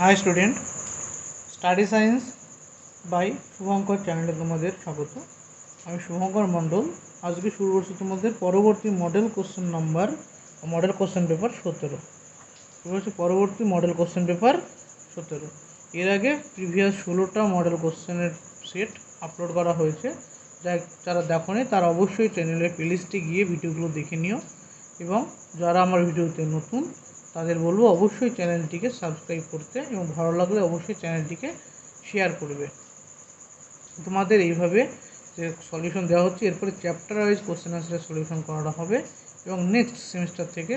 High student, study science by Shubhankar চ্যানেলে তোমাদের স্বাগত। আমি শুভঙ্কর মণ্ডল। আজকে শুরু করছি তোমাদের পরবর্তী model question number, model question paper 17। শুরু হচ্ছে পরবর্তী মডেল কোশ্চেন পেপার 17। এর আগে প্রিভিয়াস 16টা মডেল কোশ্চেনের সেট আপলোড করা হয়েছে। যারা দেখোনি তারা অবশ্যই চ্যানেলের প্লেলিস্টে গিয়ে ভিডিওগুলো দেখে নিও, এবং যারা আমার ভিডিওতে নতুন তাদের বলবো অবশ্যই চ্যানেলটিকে সাবস্ক্রাইব করতে, এবং ভালো লাগলে অবশ্যই চ্যানেলটিকে শেয়ার করবে। তোমাদের এইভাবে যে সলিউশন দেওয়া হচ্ছে, এরপরে চ্যাপ্টার ওয়াইজ কোশ্চেন আনসারের সলিউশন করানো হবে, এবং নেক্সট সেমিস্টার থেকে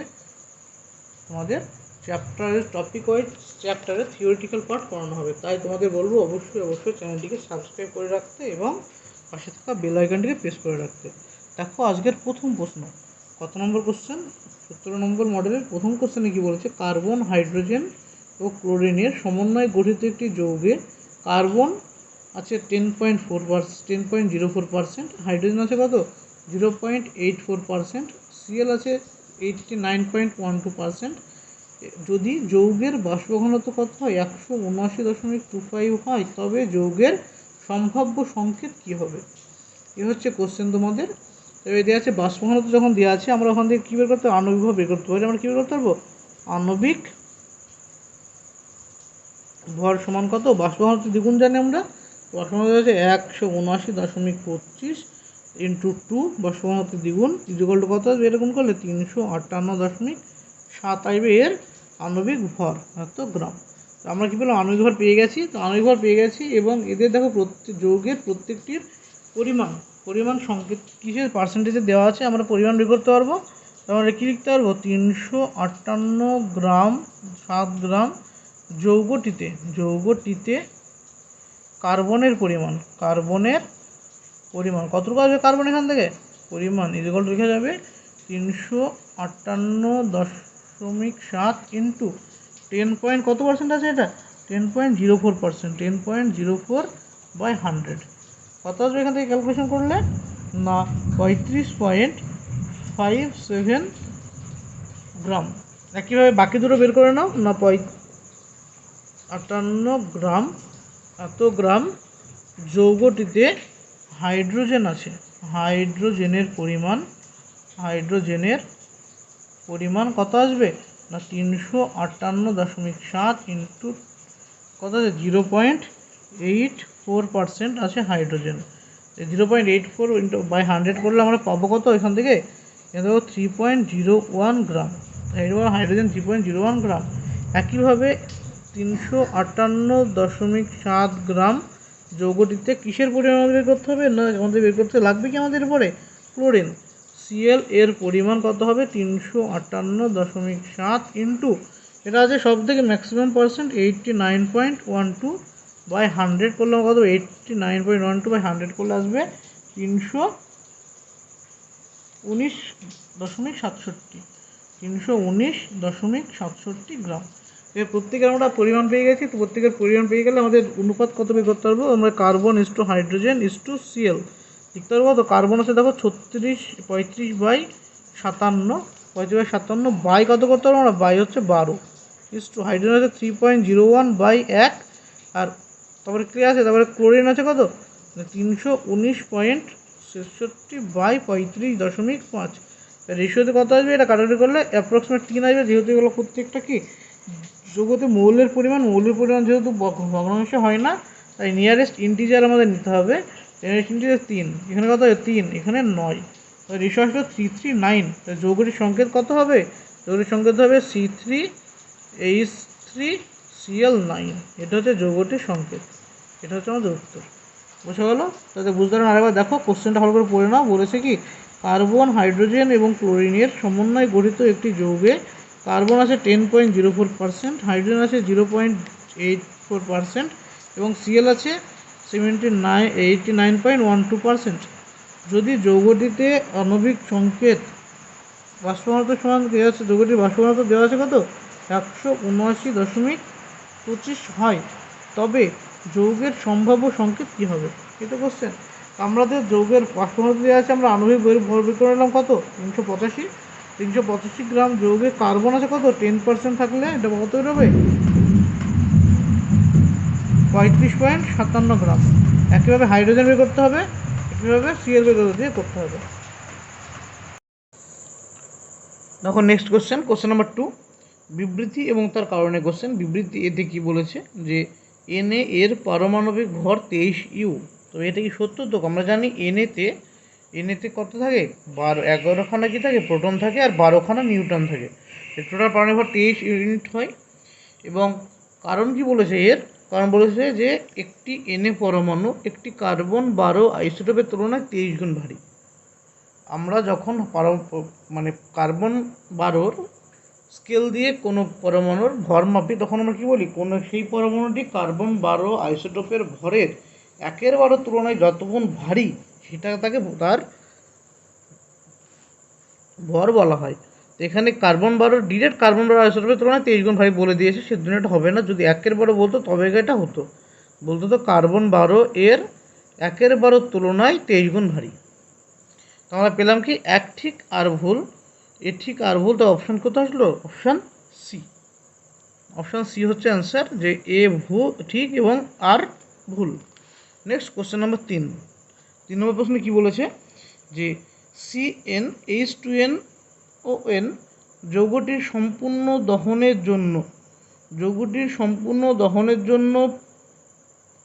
তোমাদের চ্যাপ্টার ওয়াইজ টপিক ওয়াইজ চ্যাপ্টারে থিওরিটিক্যাল পার্ট করানো হবে। তাই তোমাদের বলবো অবশ্যই চ্যানেলটিকে সাবস্ক্রাইব করে রাখতে এবং পাশে থাকা বেল আইকনটিকে প্রেস করে রাখতে। দেখো আজকের প্রথম প্রশ্ন, কত নম্বর কোশ্চেন? 17 নম্বর মডেলের প্রথম কোশ্চেনে কী বলেছে? কার্বন, হাইড্রোজেন ও ক্লোরিনের সমন্বয়ে গঠিত একটি যৌগে কার্বন আছে 10.04%, হাইড্রোজেন আছে কত? 0.84%, সিএল আছে 89.12%। যদি যৌগের বাষ্প ঘনত্ব কত হয়? 179.25 হয়, তবে যৌগের সম্ভাব্য সংকেত কী হবে? এ হচ্ছে কোশ্চেন তোমাদের। তবে দেওয়া আছে বাষ্প ঘনত্ব যখন দেওয়া আছে, আমরা ওখান থেকে কী বের করতে পারবো? আণবিক ভর বের করতে পারি। আমরা কী বের করতে পারবো? আণবিক ভর সমান কত? বাষ্প ঘনত্ব দ্বিগুণ জানি আমরা। বাষ্প ঘনত্ব হচ্ছে 179.25 ইন্টু 2, বাষ্প ঘনত্ব দ্বিগুণ ইকুয়াল টু কত আসবে? এরকম করলে 358.7 আসবে এর আণবিক ভর, এত গ্রাম। তো আমরা কী পেলাম? আণবিক ভর পেয়ে গেছি। তো আণবিক ভর পেয়ে গেছি, এবং এদের দেখো যৌগের প্রত্যেকটির পরিমাণ সংকেত কিসের পার্সেন্টেজে দেওয়া আছে, আমরা পরিমাণ বের করতে পারবো। আমরা কী লিখতে পারবো? 358 গ্রাম 7 গ্রাম যৌগটিতে কার্বনের পরিমাণ কতটুকু আসবে? কার্বন এখান থেকে পরিমাণ ইকুয়াল লিখে যাবে 358.7 ইন্টু 10 পয়েন্ট কত পার্সেন্ট আছে? এটা 10.04%, 10.04/100 কত আসবে এখান থেকে ক্যালকুলেশন করলে? না, 35.57 গ্রাম। একইভাবে বাকি দুটো বের করে নাও না। 58 গ্রাম, এত গ্রাম যৌগটিতে হাইড্রোজেন আছে। হাইড্রোজেনের পরিমাণ কত আসবে? না 358.7 ইন্টু কত আছে? 0.84% আছে হাইড্রোজেন। 0.84 ইন্টু বাই 100 করলে আমরা পাবো কত এখান থেকে? দেখো 3.01 গ্রাম। হাইড্রোজেন 3.01 গ্রাম। একইভাবে 358.7 গ্রাম যৌগটিতে কিসের পরিমাণ আমাদের বের করতে হবে? না, আমাদের বের করতে লাগবে কি আমাদের পরে? ক্লোরিন, সিএল এর পরিমাণ কত হবে? 358.7 ইন্টু এটা আছে সব থেকে ম্যাক্সিমাম পার্সেন্ট 89.12/100 করলে কত? 89.12/100 করলে আসবে 319.67 গ্রাম। এর প্রত্যেকের আমরা পরিমাণ পেয়ে গেছি। তো প্রত্যেকের পরিমাণ পেয়ে গেলে আমাদের অনুপাত কত বের করতে পারবো? আমরা carbon is to hydrogen is to CL লিখতে পারবো। তো কার্বন আছে দেখো 35/57, বাই কত করতে পারবো আমরা? বাই হচ্ছে 12 ইস টু হাইড্রোজেন আছে 3.01/1, আর তারপরে ক্লিয়ার আছে। তারপরে ক্লোরিন আছে কত? 319.63/35.5। রেশিওতে কত আসবে? এটা কাটাকাটি করলে অ্যাপ্রক্সিমেট 3 আসবে, যেহেতু এগুলো প্রত্যেকটা কি যৌগতে মৌলের পরিমাণ যেহেতু ভগ্নাংশ হয় না, তাই নিয়ারেস্ট ইন্টিজার আমাদের নিতে হবে। নিয়ারেস্ট ইন্টিজার 3, এখানে কত হবে? 3, এখানে 9, রেশিও আসলে 339। তাই যৌগটির সংকেত কত হবে? যৌগটির সংকেত হবে C3H3Cl9। এটা হচ্ছে যৌগটির সংকেত। এটা হচ্ছে আমাদের উত্তর। বোঝা গেল? তাতে বুঝতে পারেন। আরেকবার দেখো কোশ্চেনটা ভালো করে পড়ে নাও। বলেছে কি, কার্বন, হাইড্রোজেন এবং ক্লোরিনের সমন্বয়ে গঠিত একটি যৌগে কার্বন আছে 10.04%, হাইড্রোজেন আছে 0.84%, এবং সিএল আছে 89.12%। যদি যৌগটিতে আণবিক সংকেত বাষ্প ঘনত্ব সমান দেওয়া আছে, যৌগটির বাষ্প ঘনত্ব দেওয়া আছে কত? 179.25 হয়, তবে যৌগের সম্ভাব্য সংকেত কী হবে? এটা কোশ্চেন। আমাদের যৌগের বাষ্প ঘনত্ব দেওয়া আছে, আমরা আণবিক ভর বের করে নিলাম কত? 385 গ্রাম। যৌগে কার্বন আছে কত? 10% থাকলে এটা কত বেরোবে? 35.57 গ্রাম। একইভাবে হাইড্রোজেন বের করতে হবে, একইভাবে সিএল বের দিয়ে করতে হবে। দেখো নেক্সট কোশ্চেন নাম্বার 2, বিবৃতি এবং তার কারণে কোশ্চেন। বিবৃতি এতে কি বলেছে যে Na এর পারমাণবিক ভর 23 ইউ। তো এটা কি সত্য? তো আমরা জানি এনএতে কত থাকে, 11খানা কি থাকে, প্রোটন থাকে, আর 12খানা নিউট্রন থাকে। টোটাল পারমাণবিক ভর 23 ইউনিট হয়। এবং কারণ কি বলেছে এর? কারণ বলেছে যে একটি এনএ পরমাণু একটি কার্বন 12 আইসোটোপের তুলনায় 23 গুণ ভারী। আমরা যখন কার্বন 12 স্কেল দিয়ে কোনো পরমাণুর ভর মাপি, তখন আমরা কী বলি, কোনো সেই পরমাণুটি কার্বন 12 আইসোটোপের ভরের 1/12 তুলনায় যতগুণ ভারী, সেটা তাকে তার ভর বলা হয়। তো এখানে কার্বন 12 ডিরেক্ট কার্বন 12 আইসোটোপের তুলনায় 23 গুণ ভারী বলে দিয়েছে, সেজন্য এটা হবে না। যদি 1/12 বলতো তবে এটা হতো, বলতো তো কার্বন 12 এর 1/12 তুলনায় 23 গুণ ভারী। তো আমরা পেলাম কি এক ঠিক আর ভুল, এ ঠিক আর ভুল। তো অপশান কোথায় আসলো? অপশান সি হচ্ছে অ্যান্সার, যে এ ঠিক এবং আর ভুল। নেক্সট কোশ্চেন নাম্বার 3 নম্বর প্রশ্নে কি বলেছে যে CnH2nOn যৌগটির সম্পূর্ণ দহনের জন্য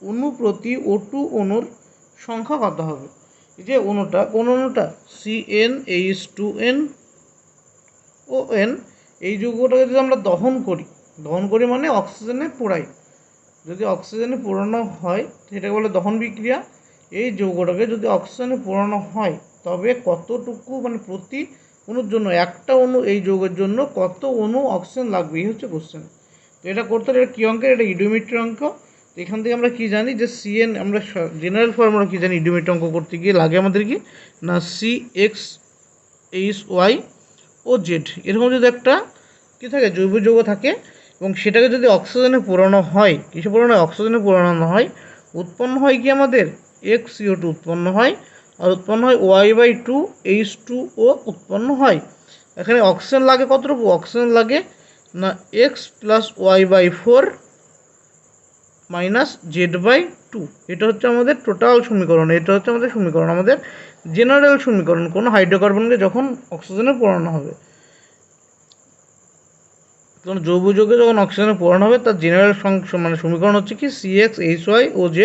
অণু প্রতি O2 অণুর সংখ্যা কত হবে? এই যে কোন অণুটা CnH2nOn, এই যৌগটাকে যদি আমরা দহন করি মানে অক্সিজেনে পোড়াই, যদি অক্সিজেনে পোড়ানো হয় সেটাকে বলে দহন বিক্রিয়া। এই যৌগটাকে যদি অক্সিজেনে পোড়ানো হয় তবে কতটুকু, প্রতি অণুর জন্য, একটা অণু এই যৌগের জন্য কত অণু অক্সিজেন লাগবে, এই হচ্ছে কোশ্চেন। তো এটা করতে হলে এটা কী অঙ্কের? এটা ইডোমেট্রি অঙ্ক। তো এখান থেকে আমরা কি জানি যে আমরা জেনারেল ফর্মুলা কি জানি ইডোমেট্রি অঙ্ক করতে গিয়ে লাগে আমাদের কি না CxHyOz, এরকম যদি একটা কী থাকে, জৈব যৌগ থাকে, এবং সেটাকে যদি অক্সিজেনে পোড়ানো হয়, কিসে পোড়ানো হয়? অক্সিজেনে পোড়ানো হয়, উৎপন্ন হয় কি আমাদের XCO2 উৎপন্ন হয়, আর উৎপন্ন হয় Y/2H2O উৎপন্ন হয়। এখানে অক্সিজেন লাগে কতটুকু? অক্সিজেন লাগে না X + Y/4 - Z/2। এটা হচ্ছে আমাদের টোটাল সমীকরণ, এটা হচ্ছে আমাদের সমীকরণ, আমাদের জেনারেল সমীকরণ, কোনো হাইড্রোকার্বনকে যখন অক্সিজেনে পোড়ানো হবে। কোনো জৈব যৌগে যখন অক্সিজেনে পোড়ানো হবে তার জেনারেল সমীকরণ হচ্ছে কি CxHyOz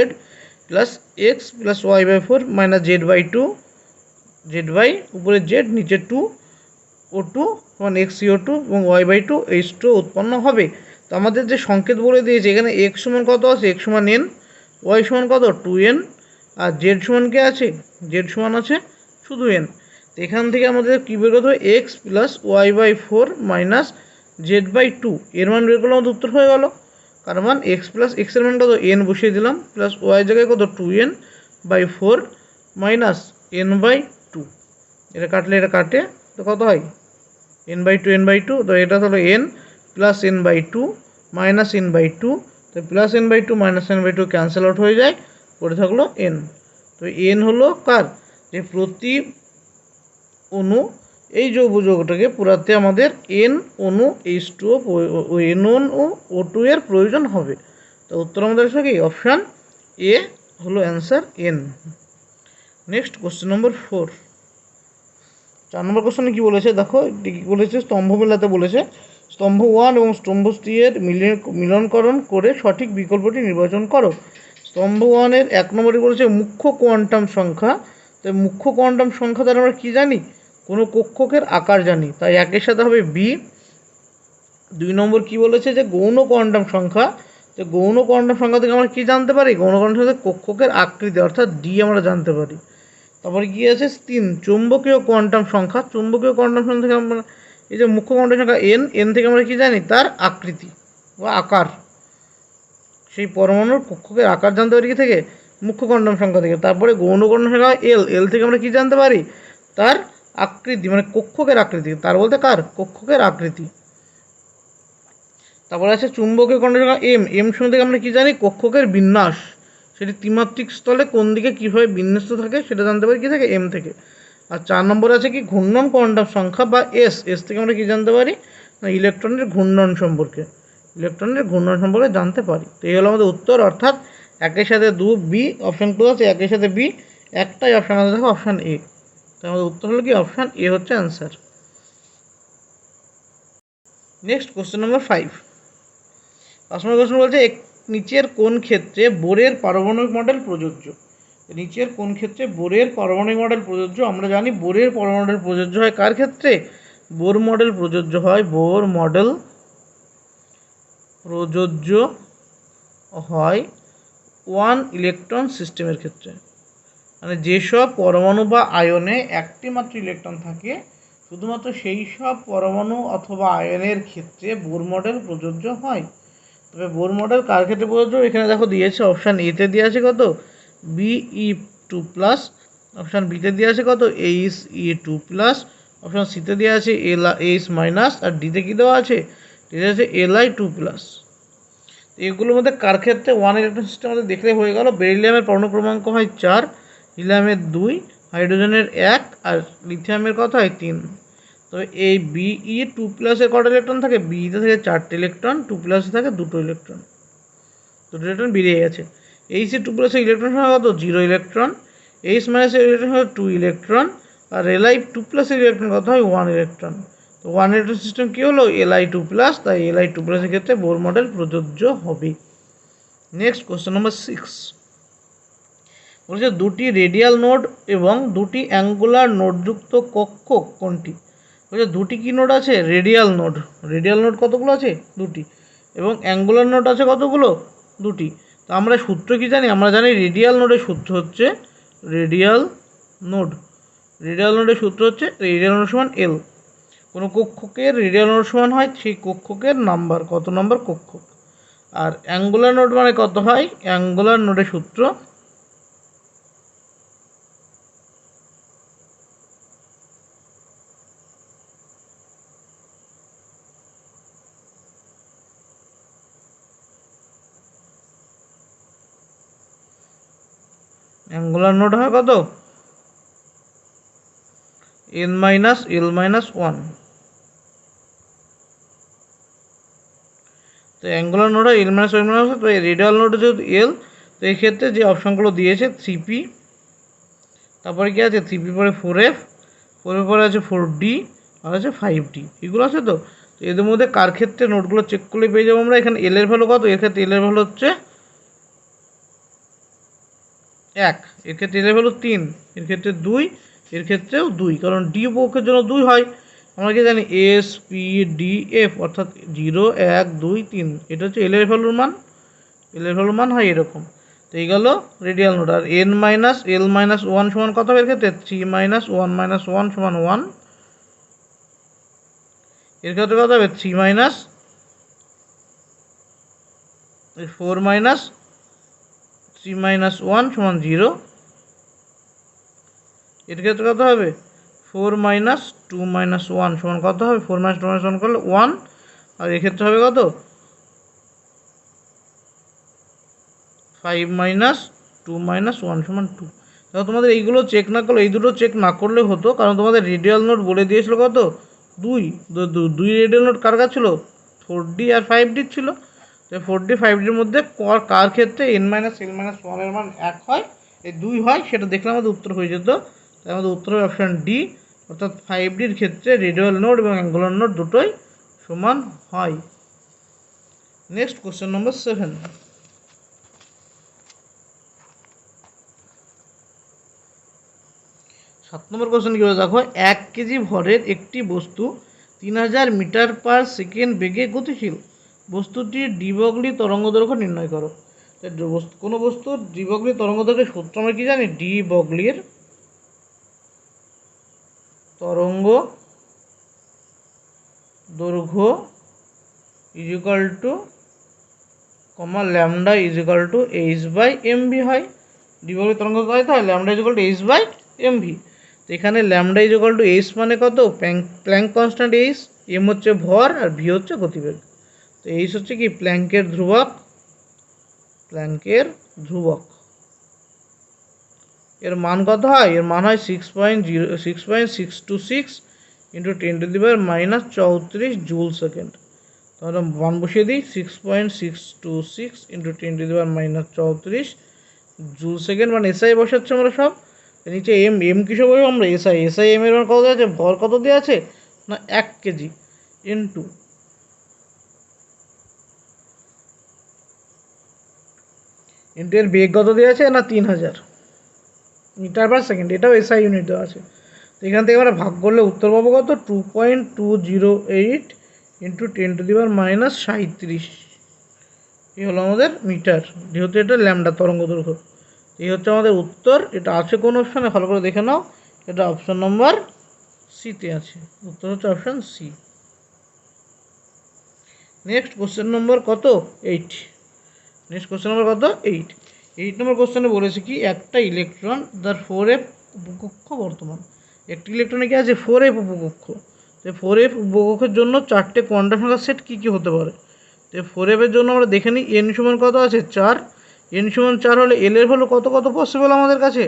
+ X + Y/4 - Z/2, উপরে Z নিচে 2, O2 XCO2 এবং Y/2H2O উৎপন্ন হবে। তো আমাদের যে সংকেত বলে দিয়েছে এখানে x সমান কত আছে? x সমান n, y সমান কত? 2n, আর z সমান কে আছে? z সমান আছে শুধু n। তো এখান থেকে আমাদের কী বের করতে হবে? x + Y/4 - Z/2, এর মান বের করলে আমাদের উত্তর হয়ে গেল। কার মান? x এর মান কত? n বসিয়ে দিলাম, প্লাস y জায়গায় কত? 2n/4 - n/2। এটা কাটলে এটা কাটে, তো কত হয়? n/2। তো এটা হলো n + n/2 - n/2। তো plus n/2 - n/2 cancel out হয়ে যায়, পড়ে থাকলো n। তো n হলো কার? যে প্রতি অণু এই জৈব যৌগটাকে পুরাতে আমাদের n অণু H2O, n অণু O2 এর প্রয়োজন হবে। তো উত্তর আমাদের আসলে কি? অপশান এ হলো অ্যান্সার, n। নেক্সট কোশ্চেন নম্বর 4 নম্বর কোশ্চেনে কী বলেছে দেখো, কী বলেছে? স্তম্ভ মেলাতে বলেছে। স্তম্ভ 1 এবং স্তম্ভ 3 এর মিলনকরণ করে সঠিক বিকল্পটি নির্বাচন করো। স্তম্ভ 1 এর 1 নম্বরে বলেছে মুখ্য কোয়ান্টাম সংখ্যা। তাই মুখ্য কোয়ান্টাম সংখ্যা দ্বারা আমরা কী জানি? কোনো কক্ষকের আকার জানি, তাই একের সাথে হবে বি। 2 নম্বর কী বলেছে? যে গৌণ কোয়ান্টাম সংখ্যা। তো গৌণ কোয়ান্টাম সংখ্যা থেকে আমরা কী জানতে পারি? গৌণ কোয়ান্টাম সংখ্যা কক্ষকের আকৃতি অর্থাৎ ডি আমরা জানতে পারি। তারপরে কী আছে? 3 চৌম্বকীয় কোয়ান্টাম সংখ্যা। চৌম্বকীয় কোয়ান্টাম সংখ্যা থেকে আমরা এই যে মুখ্য কোয়ান্টাম সংখ্যা এন থেকে আমরা কী জানি? তার আকৃতি বা আকার, সেই পরমাণুর কক্ষকের আকার জানতে পারি কি থেকে? মুখ্য কোয়ান্টাম সংখ্যা থেকে। তারপরে গৌণ কোয়ান্টাম সংখ্যা এল থেকে আমরা কী জানতে পারি? তার আকৃতি, কক্ষকের আকৃতি। তার বলতে কার? কক্ষকের আকৃতি। তারপরে আছে চুম্বকীয় কোয়ান্টাম সংখ্যা এম শূন্য থেকে আমরা কী জানি? কক্ষকের বিন্যাস, সেটি ত্রিমাত্রিক স্থলে কোন দিকে কীভাবে বিন্যস্ত থাকে সেটা জানতে পারি কী থেকে? এম থেকে। আর 4 নম্বরে আছে কি ঘূর্ণন কোয়ান্টাম সংখ্যা বা এস থেকে আমরা কী জানতে পারি? না ইলেকট্রনের ঘূর্ণন সম্পর্কে জানতে পারি। তো এই হলো আমাদের উত্তর, অর্থাৎ একের সাথে দু বি, অপশান টু আছে একের সাথে বি, একটাই অপশান আছে দেখো অপশান এ। তো আমাদের উত্তর হলো কি অপশান এ হচ্ছে অ্যান্সার। নেক্সট কোশ্চেন নম্বর 5। 5 নম্বর কোশ্চেন বলছে নিচের কোন ক্ষেত্রে বোরের পারমাণবিক মডেল প্রযোজ্য? নিচের কোন ক্ষেত্রে বোরের পারমাণবিক মডেল প্রযোজ্য? আমরা জানি বোরের পারমাণবিক মডেল প্রযোজ্য হয় কার ক্ষেত্রে? বোর মডেল প্রযোজ্য হয়, বোর মডেল প্রযোজ্য হয় 1 ইলেকট্রন সিস্টেমের ক্ষেত্রে। মানে যেসব পরমাণু বা আয়নে একটি মাত্র ইলেকট্রন থাকে শুধুমাত্র সেই সব পরমাণু অথবা আয়নের ক্ষেত্রে বোর মডেল প্রযোজ্য হয়। তবে বোর মডেল কার ক্ষেত্রে প্রযোজ্য? এখানে দেখো দিয়েছে অপশান এতে দিয়ে আছে কত Be2+, অপশান বিতে দিয়ে আছে কত He2+, অপশান সিতে দেওয়া আছে H-, আর ডিতে কী দেওয়া আছে? ডিতে আছে Li2+। এগুলোর মধ্যে কার ক্ষেত্রে 1 ইলেকট্রন সিস্টেম আমাদের দেখলে হয়ে গেল। বেরিলিয়ামের পরমাণু ক্রমাঙ্ক হয় 4, হিলিয়ামের 2, হাইড্রোজেনের 1 আর লিথিয়ামের কত হয় 3। তো এই Be2+-এর কটা ইলেকট্রন থাকে? বিতে থাকে 4টে ইলেকট্রন, 2+-এ থাকে 2টো ইলেকট্রন, 2টো ইলেকট্রন বেরিয়ে গেছে। He2+-এর ইলেকট্রন সংখ্যা কত? 0 ইলেকট্রন। H-এর ইলেকট্রন সংখ্যা 2 ইলেকট্রন। আর Li2+-এর ইলেকট্রন কত হয়? 1 ইলেকট্রন। তো 1 ইলেকট্রন সিস্টেম কী হলো? Li2+, তাই Li2+-এর ক্ষেত্রে বোর মডেল প্রযোজ্য হবে। নেক্সট কোশ্চেন নম্বর 6 বলছে দুটি রেডিয়াল নোড এবং দুটি অ্যাঙ্গুলার নোডযুক্ত কক্ষ কোনটি? বলছে দুটি কি নোড আছে? Radial node. রেডিয়াল নোড কতগুলো আছে? দুটি। এবং অ্যাঙ্গুলার নোড আছে কতগুলো? দুটি। তো আমরা সূত্র কি জানি? আমরা জানি রেডিয়াল নোডের সূত্র হচ্ছে রেডিয়াল নোড। রেডিয়াল নোডের সূত্র হচ্ছে রেডিয়াল নোড সমান এল। কোনো কক্ষকে রেডিয়াল নোড সমান হয় সেই কক্ষকের নাম্বার, কত নম্বর কক্ষ। আর অ্যাঙ্গুলার নোড মানে কত হয়? অ্যাঙ্গুলার নোডের সূত্র অ্যাঙ্গুলার নোড হয় কত? n-l-1। তো অ্যাঙ্গুলার নোড হয় l-1। তো এই রেডিয়াল নোড যেহেতু এল, তো এই ক্ষেত্রে যে অপশানগুলো দিয়েছে 3p, তারপরে কি আছে 3p পরে 4f, 4f পরে আছে 4d, আর আছে 5d, এগুলো আছে। তো এদের মধ্যে কার ক্ষেত্রে নোটগুলো চেক করলে পেয়ে যাবো আমরা। এখানে এল এর ভ্যালু কত? এর ক্ষেত্রে এল এর ভ্যালু হচ্ছে 1, এর ক্ষেত্রে এল এর ভ্যালু 3, এর ক্ষেত্রে 2, এর ক্ষেত্রেও 2, কারণ ডি পক্ষের জন্য 2 হয়। আমরা কি জানি S-P-D-F, অর্থাৎ 0, 1, 2, 3, এটা হচ্ছে এল এর ভ্যালুর মান। এল এর ভ্যালুর মান হয় এরকম। তো এই গেল রেডিয়াল নোড। আর n-l-1 সমান কত হবে? এর ক্ষেত্রে 3-1-1 সমান 1। এর ক্ষেত্রে কত হবে? 3 4-3-1 সমান 0। এর ক্ষেত্রে কত হবে? 4-2-1 সমান কত হবে? 4-2-1 সমান করলে 1। আর এক্ষেত্রে হবে কত? 5-2-1 সমান 2। দেখো তোমাদের এইগুলো চেক না করলে, এই দুটো চেক না করলে হতো, কারণ তোমাদের রেডিয়াল নোট বলে দিয়েছিল কত? 2 রেডিয়াল নোট কার কাছে ছিল? 4d আর 5d ছিল। তো 4d 5dর মধ্যে কার ক্ষেত্রে n-l-1 এর মান 1 হয়, এই 2 হয়, সেটা দেখলে আমাদের উত্তর হয়ে যেত। তাই আমাদের উত্তর হবে অপশান ডি, অর্থাৎ 5dর ক্ষেত্রে রেডিয়াল নোট এবং অ্যাঙ্গুলার নোট দুটোই সমান হয়। নেক্সট কোশ্চেন নম্বর 7। 7 নম্বর কোশ্চেন কী বলে দেখো, 1 কেজি ভরের একটি বস্তু 3000 মিটার পার সেকেন্ড বেগে গতিশীল। বস্তুটির ডিবগলি তরঙ্গ দৈর্ঘ্য নির্ণয় করো। কোনো বস্তুর ডিবগলি তরঙ্গ দৈর্ঘ্যের সূত্র আমরা কি জানি? ডিবগলির তরঙ্গ দৈর্ঘ্য equal to lambda equal to h/mv হয়। ডিবগলি তরঙ্গ দৈর্ঘ্য হয় ল্যামডা ইজিক্যাল টু h/mv। তো এখানে ল্যামডা ইজিক্যাল টু h মানে কত? প্ল্যাঙ্ক কনস্ট্যান্ট h, m হচ্ছে ভর আর v হচ্ছে গতিবেগ। তো h হচ্ছে কি? প্ল্যাঙ্কের ধ্রুবক। এর মান কত হয়? এর মান হয় 6.626 × 10⁻³ জুল সেকেন্ড। তাহলে 1 বসিয়ে দিই, 6.626 ইন্টু 10⁻³ জুল সেকেন্ড, মানে এসআই বসাচ্ছি আমরা সব। নিচে এম কিসে বলবো আমরা, এসআই এম এর মান কত দেওয়া আছে, ভর কত দেওয়া আছে না 1 কেজি, ইন্টু এর বেগ কত দেওয়া আছে না 3000 মিটার পার সেকেন্ড, এটাও এসআই ইউনিট দেওয়া আছে। তো এখান থেকে আমরা ভাগ করলে উত্তর পাবো কত, 2.208 ইন্টু 10⁻37। এই হলো আমাদের মিটার, যেহেতু এটা ল্যামডা তরঙ্গ দৈর্ঘ্য। এই হচ্ছে আমাদের উত্তর। এটা আছে কোন অপশানে ভালো করে দেখে নাও, এটা অপশান নম্বর সিতে আছে, উত্তর হচ্ছে option C. Next question number কত, 8। নেক্সট কোশ্চেন নম্বর কত, 8 নম্বর কোশ্চেনে বলেছে কি, একটা ইলেকট্রন যার 4f উপকক্ষ বর্তমান। একটি ইলেকট্রনে কি আছে, 4f উপকক্ষ। তো 4f উপকক্ষের জন্য 4টে কোয়ান্টাম সংখ্যার সেট কী কী হতে পারে। তো 4f এর জন্য আমরা দেখে নিই, n সমান কত আছে 4, n সমান 4 হলে l এর ভ্যালু কত কত পসিবল আমাদের কাছে,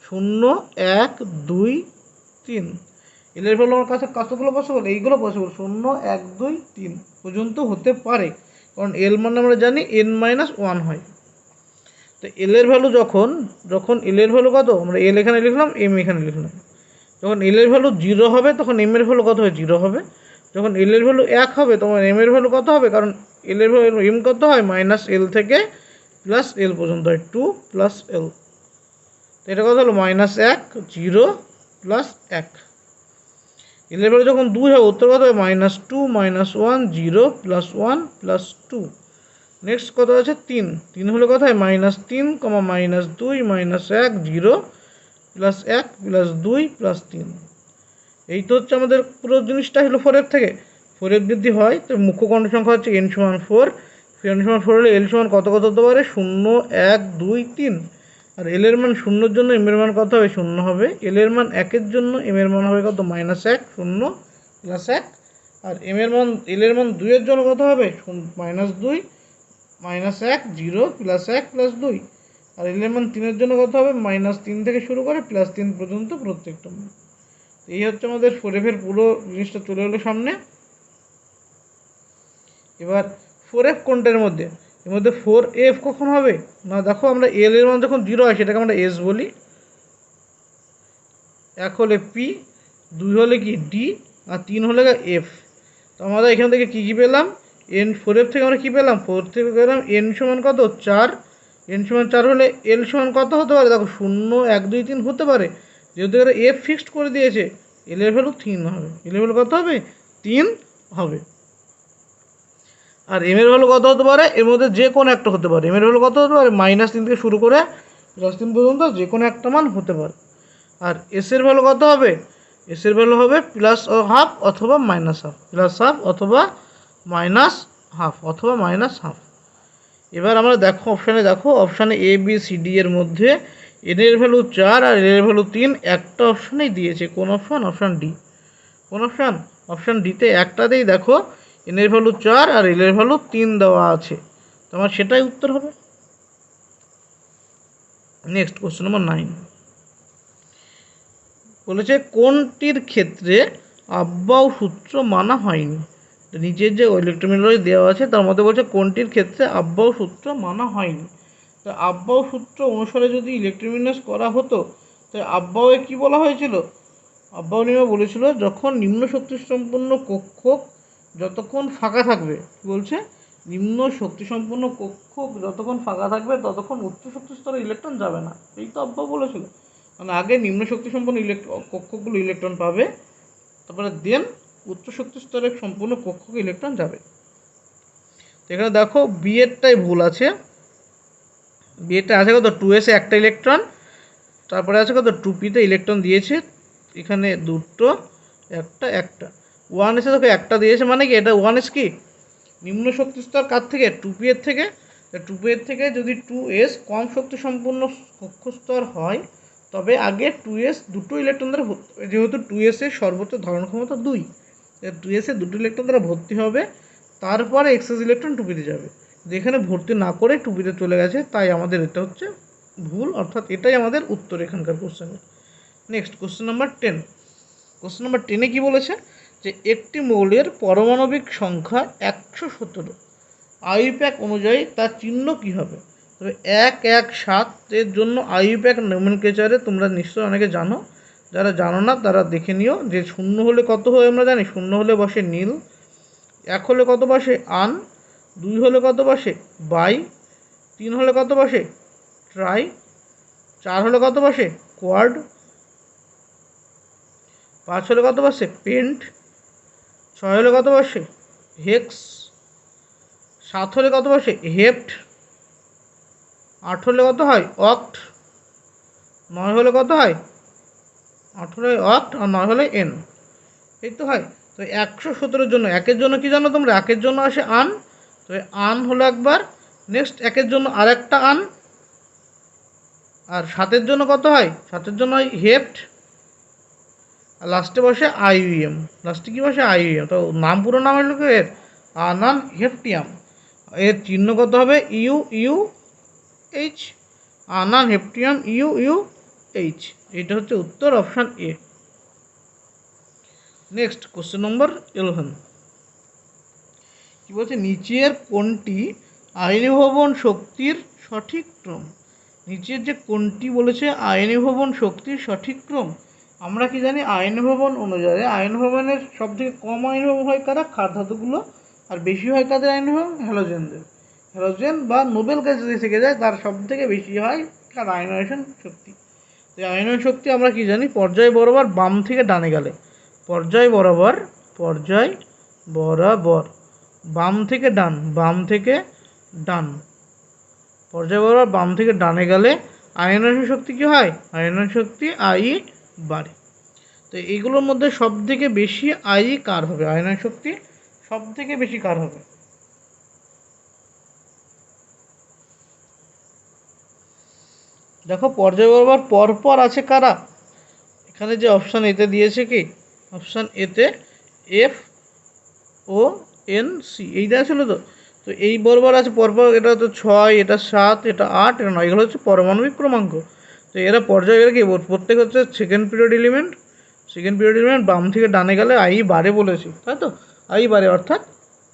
0, 1, 2, 3। l এর ভ্যালু আমার কাছে কতগুলো পসিবল, এইগুলো পসিবল, 0, 1, 2, 3 পর্যন্ত হতে পারে, কারণ l মানে আমরা জানি n-1 হয়। তো l এর ভ্যালু যখন l এর ভ্যালু কত, আমরা l এখানে লিখলাম, m এখানে লিখলাম। যখন l এর ভ্যালু 0 হবে তখন m এর ভ্যালু কত হবে, 0 হবে। যখন l এর ভ্যালু 1 হবে তখন m এর ভ্যালু কত হবে, কারণ l এর ভ্যালু m কত হয়, -l থেকে +l পর্যন্ত হয়, 2 + l। তো এটা কত হলো, -1, 0, +1। l এর ভ্যালু যখন 2 হবে উত্তর কত হবে, -2, -1, 0, +1, +2। নেক্সট কত আছে, 3 হলে কত হয়, -3, -2, -1, 0, +1, +2, +3। এই তো হচ্ছে আমাদের পুরো জিনিসটা হলো 4f থেকে। 4f যদি হয় তো মুখ্য কোয়ান্টাম সংখ্যা হচ্ছে n সমান 4, n সমান 4 হলে l সমান কত কত হতে পারে, 0, 1, 2, 3। আর l এর মান 0 এর জন্য m এর মান কত হবে, 0 হবে। l এর মান 1 এর জন্য m এর মান হবে কত, -1, 0, +1। আর l এর মান 2 এর জন্য কত হবে, -2, -1, 0, +1, +2। আর l এর মান 3 এর জন্য কত হবে, -3 থেকে শুরু করে +3 পর্যন্ত প্রত্যেকটা মান। এই হচ্ছে আমাদের 4f এর পুরো জিনিসটা চলে এলো সামনে। এবার 4f কোনটার মধ্যে, এর মধ্যে 4f কখন হবে না, দেখো আমরা l এর মান যখন 0 হয় সেটাকে আমরা s বলি, 1 হলে p, 2 হলে কি d, আর 3 হলে f। তো আমরা এখান থেকে কী কী পেলাম, n4f থেকে আমরা কী পেলাম, 4 থেকে পেলাম n সমান কত 4, n সমান 4 হলে l সমান কত হতে পারে, দেখো 0, 1, 2, 3 হতে পারে। যেহেতু এরা f ফিক্সড করে দিয়েছে, l এর ভ্যালু 3 হবে, l এর ভ্যালু কত হবে, 3 হবে। আর m এর ভ্যালু কত হতে পারে, এর মধ্যে যে কোনো একটা হতে পারে। m এর ভ্যালু কত হতে পারে, -3 থেকে শুরু করে +3 পর্যন্ত যে কোনো একটা মান হতে পারে। আর s এর ভ্যালু কত হবে, s এর ভ্যালু হবে +½ অথবা -½ +½ অথবা -½ অথবা -½ এবার আমরা দেখো অপশানে, অপশানে a b c d এর মধ্যে n এর ভ্যালু 4 আর l এর ভ্যালু 3 একটা অপশানেই দিয়েছে। কোন অপশান, অপশান ডি। কোন অপশান, অপশান ডিতে একটাতেই দেখো n এর ভ্যালু 4 আর l এর ভ্যালু 3 দেওয়া আছে, তোমার সেটাই উত্তর হবে। নেক্সট কোশ্চেন নম্বর 9 বলেছে, কোনটির ক্ষেত্রে আব্বাউ সূত্র মানা হয়নি। নিচের যে ইলেকট্রোমিনারজি দেওয়া আছে তার মধ্যে বলছে কোনটির ক্ষেত্রে আব্বাউ সূত্র মানা হয়নি। তো আব্বাউ সূত্র অনুসারে যদি ইলেকট্রোমিনাস করা হতো, তো আব্বাউয়ে কী বলা হয়েছিল, আব্বাউ নিয়মে বলেছিল যখন নিম্ন শক্তি সম্পন্ন কক্ষ যতক্ষণ ফাঁকা থাকবে, কী বলছে, নিম্ন শক্তি সম্পন্ন কক্ষ যতক্ষণ ফাঁকা থাকবে ততক্ষণ উচ্চ শক্তি স্তরে ইলেকট্রন যাবে না। এই তো আব্বাউ বলেছিল, মানে আগে নিম্ন শক্তি সম্পন্ন কক্ষগুলো ইলেকট্রন পাবে, তারপরে দেন উচ্চ শক্তি স্তরের সম্পূর্ণ কক্ষকে ইলেকট্রন যাবে। এখানে দেখো বিয়েরটাই ভুল আছে, বিয়েরটা আছে কত 2s এ একটা ইলেকট্রন, তারপরে আছে কত 2p তে ইলেকট্রন দিয়েছে, এখানে দুটো, একটা 1s এ দেখো একটা দিয়েছে, মানে কি এটা 1s কি নিম্ন শক্তি স্তর কার থেকে, 2p এর থেকে। 2p এর থেকে যদি 2s কম শক্তি সম্পন্ন কক্ষ স্তর হয় তবে আগে 2s দুটো ইলেকট্রন দ্বারা, যেহেতু 2s এর সর্বোচ্চ ধারণ ক্ষমতা 2, 2s এ দুটো ইলেকট্রন দ্বারা ভর্তি হবে, তারপরে এক্সেস ইলেকট্রন 2p তে যাবে। যেখানে ভর্তি না করে 2p তে চলে গেছে, তাই আমাদের এটা হচ্ছে ভুল, অর্থাৎ এটাই আমাদের উত্তর এখানকার কোশ্চেনের। Next question number 10। Question number 10-এ কী বলেছে, যে একটি মৌলের পারমাণবিক সংখ্যা 117, আইইউপ্যাক অনুযায়ী তার চিহ্ন কী হবে? তবে 117 এর জন্য আইইউপ্যাক নোমেনক্লেচারে তোমরা নিশ্চয়ই অনেকে জানো, যারা জানো না তারা দেখে নিও যে শূন্য হলে কত হয় আমরা জানি, শূন্য হলে বসে নীল, 1 হলে কত বসে আন, 2 হলে কত বসে বাই, 3 হলে কত বসে ট্রাই, 4 হলে কত বসে কোয়াড, 5 হলে কত বসে পেন্ট, 6 হলে কত বসে হেক্স, 7 হলে কত বসে হেপ্ট, 8 হলে কত হয় অক্ট, 9 হলে কত হয় 8 হলে অক্ট, আর 9 হলে এন। এই তো হয়। তো 117 জন্য, একের জন্য কি জানো তোমরা, একের জন্য আসে আন, তো আন হলো একবার, নেক্সট একের জন্য আরেকটা আন, আর 7-এর জন্য কত হয়, 7-এর জন্য হয় হেপ্ট, আর লাস্টে বসে আইইউএম, লাস্টে কি বসে আইইউএম। তো নাম, পুরো নাম হলো কি এর, আনান হেপটিয়াম। এর চিহ্ন কত হবে ইউ ইউ এইচ, আনান হেপটিয়াম ইউ ইউ এইচ। এটা হচ্ছে উত্তর, option A. Next question number 11 কি বলছে, নিচের কোনটি আয়নীভবন শক্তির সঠিক ক্রম? নিচের যে কোনটি বলেছে আয়নীভবন শক্তির সঠিক ক্রম, আমরা কি জানি আয়নীভবন অনুযায়ী আয়নীভবনের সব থেকে কম আয়নীভবন হয় কারা, ক্ষার ধাতুগুলো, আর বেশি হয় কাদের আয়নীভবন, হ্যালোজেনদের। হ্যালোজেন বা নোবেল গ্যাস যদি থেকে যায় তার সব থেকে বেশি হয় কার, আয়নায়ন শক্তি। তো আয়নায়ন শক্তি আমরা কি জানি, পর্যায় বরাবর বাম থেকে ডানে গেলে, পর্যায় বরাবর বাম থেকে ডান, বাম থেকে ডান, পর্যায় বরাবর বাম থেকে ডানে গেলে আয়নায়ন শক্তি কী হয়, আয়নায়ন শক্তি আই বাড়ে। তো এইগুলোর মধ্যে সব থেকে বেশি আই কার হবে, আয়নায়ন শক্তি সব থেকে বেশি কার হবে? দেখো পর্যায় বরাবর পরপর আছে কারা, এখানে যে অপশান এতে দিয়েছে কি, অপশান এতে এফ ও এন সি এই দেওয়া ছিল। তো তো এই বরাবর আছে পরপর, এটা তো 6, এটা 7, এটা 8, এটা 9, এগুলো হচ্ছে পারমাণবিক ক্রমাঙ্ক। তো এরা পর্যায়, এরা কি প্রত্যেক হচ্ছে second period element, second period element বাম থেকে ডানে গেলে আই বাড়ে বলেছি, তাই তো, আই বাড়ে, অর্থাৎ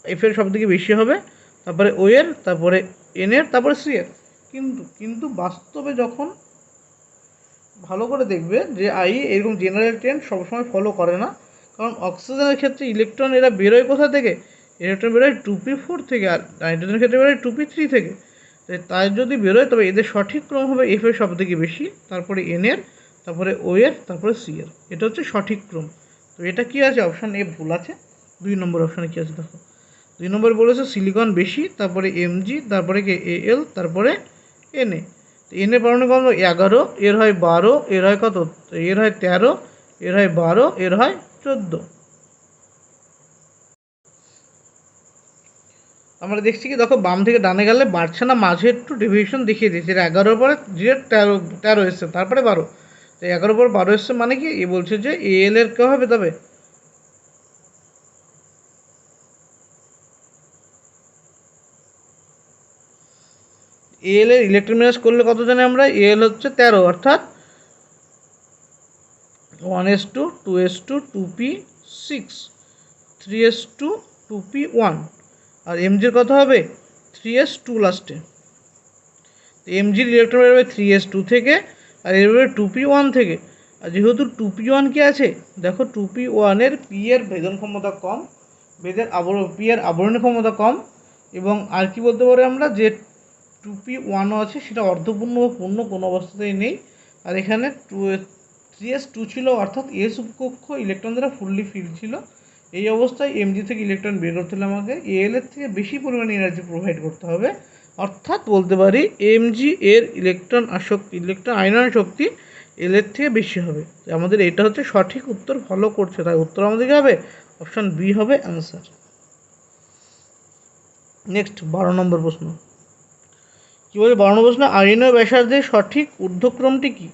এফের সব থেকে বেশি হবে, তারপরে ও এর, তারপরে এন এর, তারপরে সি এর। কিন্তু কিন্তু বাস্তবে যখন ভালো করে দেখবে যে আই এরকম জেনারেল ট্রেন্ড সবসময় ফলো করে না, কারণ অক্সিজেনের ক্ষেত্রে ইলেকট্রন এরা বেরোয় কোথা থেকে, ইলেকট্রন বেরোয় 2p4 থেকে, আর নাইট্রোজেনের ক্ষেত্রে বেরোয় 2p3 থেকে। তাই যদি বেরোয় তবে এদের সঠিক ক্রম হবে এফ এর সব থেকে বেশি, তারপরে এন এর, তারপরে ও এর, তারপরে সি এর। এটা হচ্ছে সঠিক ক্রম। তো এটা কি আছে, অপশান এ ভুল আছে। 2 নম্বর অপশানে কী আছে দেখো, 2 নম্বর বলেছে সিলিকন বেশি, তারপরে এমজি, তারপরে কি এল, তারপরে এনএ। এন এর পারমাণবিক ক্রমাঙ্ক 11, এর হয় 12, এর হয় কত, এর হয় 13, এর হয় 12, এর হয় 14। আমরা দেখছি কি, দেখো বাম থেকে ডানে গেলে বাড়ছে না, মাঝে একটু ডেভিয়েশন দেখিয়ে দিয়েছে, এটা 11 পরে ডিরেক্ট 13 এসছে, তারপরে 12। তো 11 পর 12 এসছে মানে কি, এ বলছে যে এল এর কে হবে, তবে এল এর ইলেকট্রন বিন্যাস করলে কত জানি আমরা, এল হচ্ছে 13, অর্থাৎ 1s2, 2s2, 2p6, 3s2, 2p1, আর এমজির কত হবে 3s2 লাস্টে। এমজির ইলেকট্রন বেরোবে 3s2 থেকে, আর এর বেরোবে 2p1 থেকে। আর যেহেতু 2p1 কি আছে, দেখো 2p1 এর পি এর ভেদন ক্ষমতা কম, পি এর আবরণী ক্ষমতা কম, এবং আর কি বলতে পারি আমরা, যে 2p1ও আছে সেটা অর্ধপূর্ণ বা পূর্ণ কোনো অবস্থাতেই নেই। আর এখানে 3s2 ছিল, অর্থাৎ এস উপকক্ষ ইলেকট্রন দ্বারা ফুললি ফিল ছিল। এই অবস্থায় এমজি থেকে ইলেকট্রন বের করতে হলে আমাকে এল এর থেকে বেশি পরিমাণে এনার্জি প্রোভাইড করতে হবে, অর্থাৎ বলতে পারি এমজি এর ইলেকট্রন আয়নন শক্তি এল এর থেকে বেশি হবে। আমাদের এটা হচ্ছে সঠিক উত্তর ফলো করছে, তাই উত্তর আমাদের কী হবে, অপশান বি হবে অ্যান্সার। নেক্সট 12 নম্বর প্রশ্ন কী বলে, 12 নম্বর প্রশ্ন, আয়নীয় ব্যাসার্ধের সঠিক ঊর্ধ্বক্রমটি কী?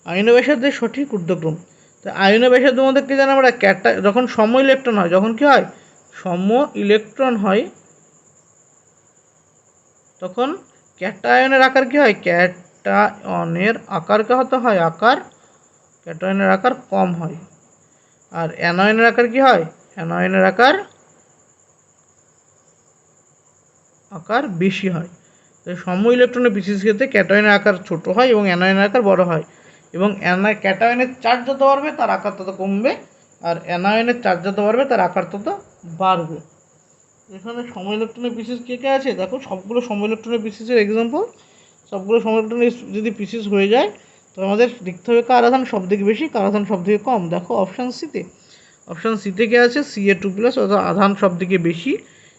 আয়নীয় ব্যাসার্ধের সঠিক ঊর্ধ্বক্রম, তো আয়নীয় ব্যাসার্ধের মধ্যে কী জানি আমরা, যখন সম ইলেকট্রন হয়, যখন কী হয় সম ইলেকট্রন হয়, তখন ক্যাটায়নের আকার কী হয়, ক্যাটায়নের আকার কত হয়, ক্যাটায়নের আকার কম হয়। আর অ্যানায়নের আকার কী হয়, অ্যানায়নের আকার বেশি হয়। তো সম ইলেকট্রনের বিসিসির ক্ষেত্রে ক্যাটায়নের আকার ছোট হয় এবং অ্যানায়নের আকার বড় হয়। এবং ক্যাটায়নের চার্জ যত বাড়বে তার আকার তত কমবে, আর অ্যানায়নের চার্জ যত বাড়বে তার আকার তত বাড়বে। এখানে সম ইলেকট্রনের বিসিস কে কে আছে দেখো, সবগুলো সম ইলেকট্রনের বিসিসের এক্সাম্পল। সবগুলো সম ইলেকট্রনের যদি বিসিস হয়ে যায় তো আমাদের লিখতে হবে কার আধান সব থেকে বেশি, কার আধান সব থেকে কম। দেখো অপশান সিতে, অপশান সিতে কে আছে Ca2+, অর্থাৎ আধান সব থেকে বেশি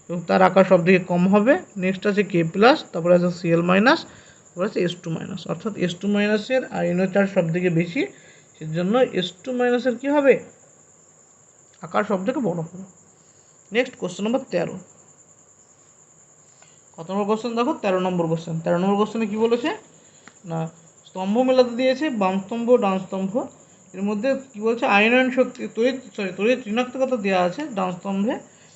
এবং তার আকার সব থেকে কম হবে। নেক্সট আছে K+, তারপরে আছে Cl-, তারপরে আছে S2-, অর্থাৎ S2- আয়নীয় চার্জ সব থেকে বেশি, সেজন্য S2- কী হবে, আকার সব থেকে বড় হবে। নেক্সট কোশ্চেন নম্বর 13। কত নম্বর কোশ্চেন দেখো, 13 নম্বর কোশ্চেন। 13 নম্বর কোশ্চেনে কী বলেছে না, স্তম্ভ মেলাতে দিয়েছে, বাম স্তম্ভ ডান স্তম্ভ। এর মধ্যে কী বলছে, আয়নন শক্তি তড়িৎ ঋণাত্মকতা দেওয়া আছে ডান স্তম্ভে,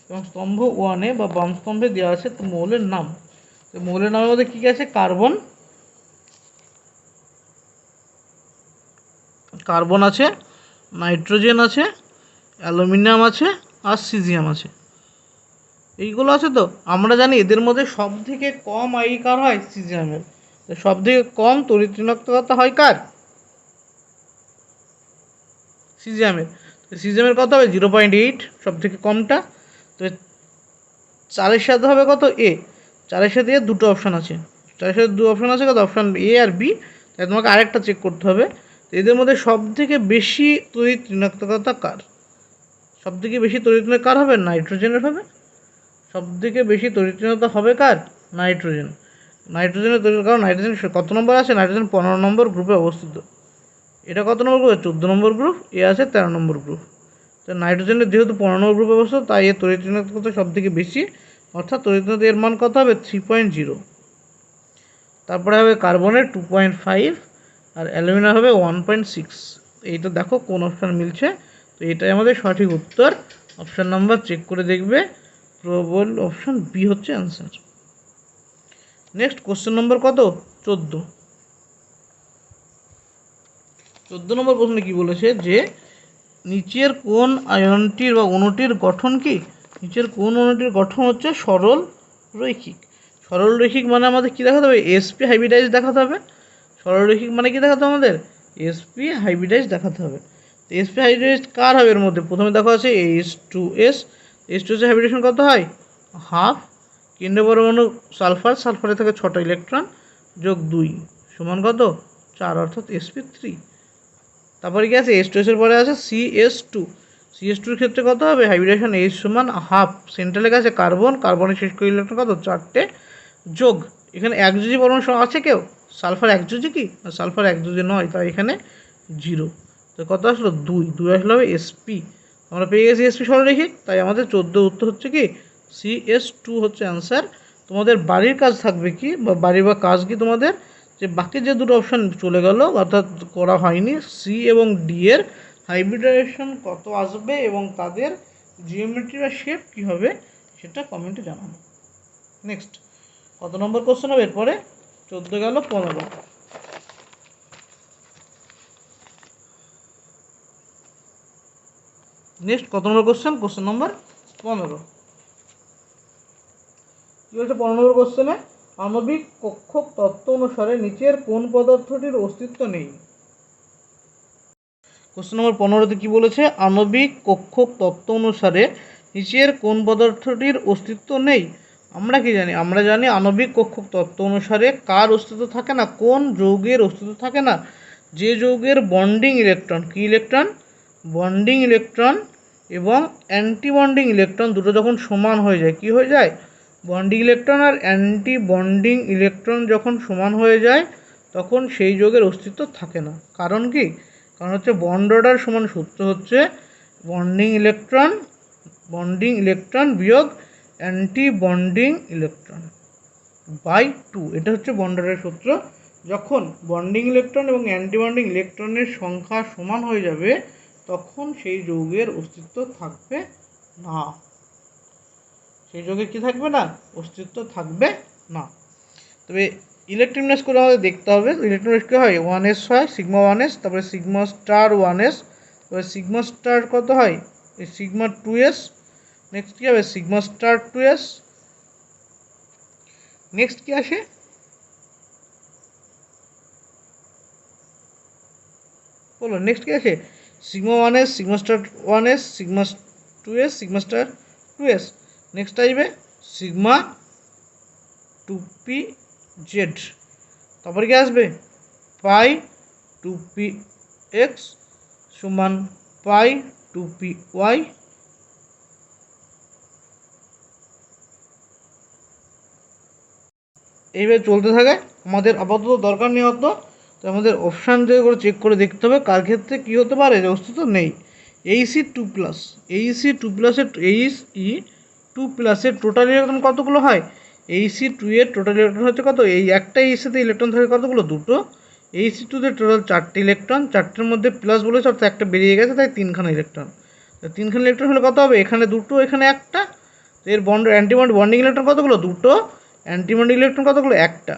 এবং স্তম্ভ 1-এ বা বাম স্তম্ভে দেওয়া আছে তো মৌলের নাম। তো মৌলের নামের মধ্যে কী কী আছে, কার্বন আছে, নাইট্রোজেন আছে, অ্যালুমিনিয়াম আছে, আর সিজিয়াম আছে। এইগুলো আছে। তো আমরা জানি এদের মধ্যে সব থেকে কম আয়ি কার হয়, সিজিয়ামের। সব থেকে কম তড়িৎ ঋণাত্মকতা হয় কার, সিজিয়ামের। সিজিয়ামের কত হবে 0.8, সব থেকে কমটা। তো 4-এর সাথে হবে কত, এ। 4-এর সাথে দুটো অপশান আছে, 4-এর সাথে 2 অপশান আছে কত, অপশান এ আর বি। তাই তোমাকে আরেকটা চেক করতে হবে। তো এদের মধ্যে সব থেকে বেশি তড়িৎ ঋণাত্মকতা কার, সব থেকে বেশি তড়িৎ কার হবে, নাইট্রোজেনের হবে। সব থেকে বেশি তড়িৎ ঋণাত্মকতা হবে কার, নাইট্রোজেনের তড়িৎ, কারণ নাইট্রোজেন কত নম্বর আছে, নাইট্রোজেন 15 নম্বর গ্রুপে অবস্থিত। এটা কত নম্বর গ্রুপ, 14 নম্বর গ্রুপ। এ আছে 13 নম্বর গ্রুপ। তো নাইট্রোজেনের যেহেতু 15 নম্বর গ্রুপে অবস্থিত, তাই এর তড়িৎ ঋণাত্মকতা সব থেকে বেশি, অর্থাৎ তড়িৎ ঋণাত্মকতা এর মান কত হবে, 3.0। তারপরে হবে কার্বনের 2.5, আর অ্যালুমিনিয়াম হবে 1.6। এইটা দেখো কোন অপশান মিলছে। তো এটাই আমাদের সঠিক উত্তর। অপশান নাম্বার চেক করে দেখবে, প্রবল অপশান বি হচ্ছে অ্যান্সার। নেক্সট কোশ্চেন নম্বর কত, 14। 14 নম্বর প্রশ্নে কি বলেছে যে নিচের কোন আয়নটির বা অণুটির গঠন কি, নিচের কোন অণুটির গঠন হচ্ছে সরল রৈখিক। সরল রৈখিক মানে আমাদের কী দেখাতে হবে, sp হাইব্রিডাইজ দেখাতে হবে। সরল রৈখিক মানে কি দেখাতে হবে আমাদের, sp হাইব্রিডাইজ দেখাতে হবে। তো sp হাইব্রিডাইজ কার হবে, এর মধ্যে প্রথমে দেখো আছে H2S। H2S এর হাইব্রিডেশন কত হয়, হাফ। কেন্দ্রীয় পরমাণু সালফারে থাকে 6টা ইলেকট্রন, যোগ 2 সমান কত, 4, অর্থাৎ sp3। তারপরে কি আছে, H2S এর পরে আছে CS2। CS2 এর ক্ষেত্রে কত হবে, হাইব্রিডেশন H সমান হাফ। সেন্ট্রালে আছে কার্বনের শেষ করে ইলেকট্রন কত, 4টে, যোগ এখানে একযোজি পরমাণু আছে কেউ, সালফার একযোজি কি, সালফার একযোজি নয়, তাই এখানে 0। তো কত আসলো, 2 আসলে হবে sp। আমরা পেয়ে গেছি sp সরলরৈখিক, তাই আমাদের 14 উত্তর হচ্ছে কি CS2 হচ্ছে অ্যান্সার। তোমাদের বাড়ির কাজ থাকবে কি, বা কাজ কি তোমাদের, যে বাকি যে দুটো অপশান চলে গেল অর্থাৎ করা হয়নি, সি এবং ডি এর হাইব্রিডাইজেশন কত আসবে এবং তাদের জিওমেট্রি বা শেপ কী হবে সেটা কমেন্টে জানাবো। নেক্সট কত নম্বর কোশ্চেন হবে এরপরে, 14 গেল, 15। নেক্সট কত নম্বর কোশ্চেন নম্বর 15। কী বলছে 15 নম্বর কোশ্চেনে, আণবিক কক্ষক তত্ত্ব অনুসারে নিচের কোন পদার্থটির অস্তিত্ব নেই। কোশ্চেন নম্বর 15-তে কী বলেছে, আণবিক কক্ষক তত্ত্ব অনুসারে নিচের কোন পদার্থটির অস্তিত্ব নেই। আমরা কি জানি, আমরা জানি আণবিক কক্ষক তত্ত্ব অনুসারে কার অস্তিত্ব থাকে না, কোন যৌগের অস্তিত্ব থাকে না, যে যৌগের বন্ডিং ইলেকট্রন, কি ইলেকট্রন, বন্ডিং ইলেকট্রন এবং অ্যান্টি বন্ডিং ইলেকট্রন দুটো যখন সমান হয়ে যায়, কি হয়ে যায়, বন্ডিং ইলেকট্রন আর অ্যান্টি বন্ডিং ইলেকট্রন যখন সমান হয়ে যায় তখন সেই যৌগের অস্তিত্ব থাকে না। কারণ কি, কারণ হচ্ছে বন্ড অর্ডার সমান সূত্র হচ্ছে বন্ডিং ইলেকট্রন বিয়োগ অ্যান্টি বন্ডিং ইলেকট্রন বাই 2। এটা হচ্ছে বন্ড অর্ডারের সূত্র। যখন বন্ডিং ইলেকট্রন এবং অ্যান্টি বন্ডিং ইলেকট্রনের সংখ্যা সমান হয়ে যাবে তখন সেই যৌগের অস্তিত্ব থাকবে না, সেই যৌগের কী থাকবে না, অস্তিত্ব থাকবে না। তবে ইলেকট্রনিক্স করে আমাদের দেখতে হবে, ইলেকট্রনিক্স কী হয়, 1s হয়, সিগমা 1s, তারপরে সিগমা স্টার 1s, তারপরে সিগমা স্টার কত হয় এই সিগমা 2s, নেক্সট কী হবে সিগমা স্টার 2s, নেক্সট কি আসে বলো, নেক্সট কি আসে sigma 1s, sigma star 1s, sigma 2s, sigma star 2s, next আসবে সিগমা 2pz, তারপরে কি আসবে পাই 2px সমান পাই 2py, এইভাবে চলতে থাকে। আমাদের আপাতত দরকার নেই অত, তো আমাদের অপশান দিয়ে করে চেক করে দেখতে হবে কার ক্ষেত্রে কী হতে পারে যে অস্তিত্ব নেই। Ac2+, Ac2+এর টোটাল ইলেকট্রন কতগুলো হয়, Ac2 এর টোটাল ইলেকট্রন হচ্ছে কত, এই একটা Ac-তে ইলেকট্রন থাকে কতগুলো, দুটো, Ac2-তে টোটাল 4টে ইলেকট্রন, 4টের মধ্যে প্লাস বলেছে অর্থাৎ একটা বেরিয়ে গেছে, তাই 3খানা ইলেকট্রন। তো 3খানা ইলেকট্রন হলে কত হবে, এখানে দুটো এখানে একটা, এর অ্যান্টিবন্ড বন্ডিং ইলেকট্রন কতগুলো, দুটো, অ্যান্টিবন্ডিং ইলেকট্রন কতগুলো, একটা,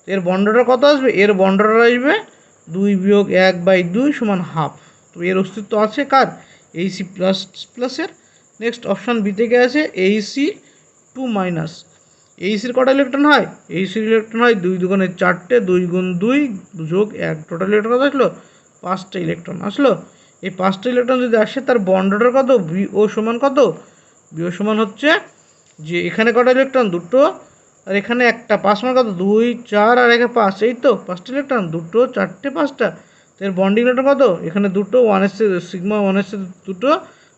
এর বন্ডটা কত আসবে, এর বন্ডটা আসবে 2-1/2 সমান হাফ। তো এর অস্তিত্ব আছে কার, Ac++-এর। নেক্সট অপশান বি থেকে আছে Ac2-, এইসির কটা ইলেকট্রন হয়, এইসির ইলেকট্রন হয় 2×2 4টে, 2×2 + 1, টোটাল ইলেকট্রন কত আসলো, 5টা ইলেকট্রন আসলো। এই 5টা ইলেকট্রন যদি আসে তার বন্ডটার কত, বিও সমান কত, বিও সমান হচ্ছে যে এখানে কটা ইলেকট্রন, দুটো, আর এখানে একটা, 5 মান কত, 2 4 আর 1 5, এই তো 5টা ইলেকট্রন, দুটো 4টে 5টা, তো এর বন্ডিং ইলেকট্রন কত, এখানে দুটো, 1s সিগমা 1s দুটো,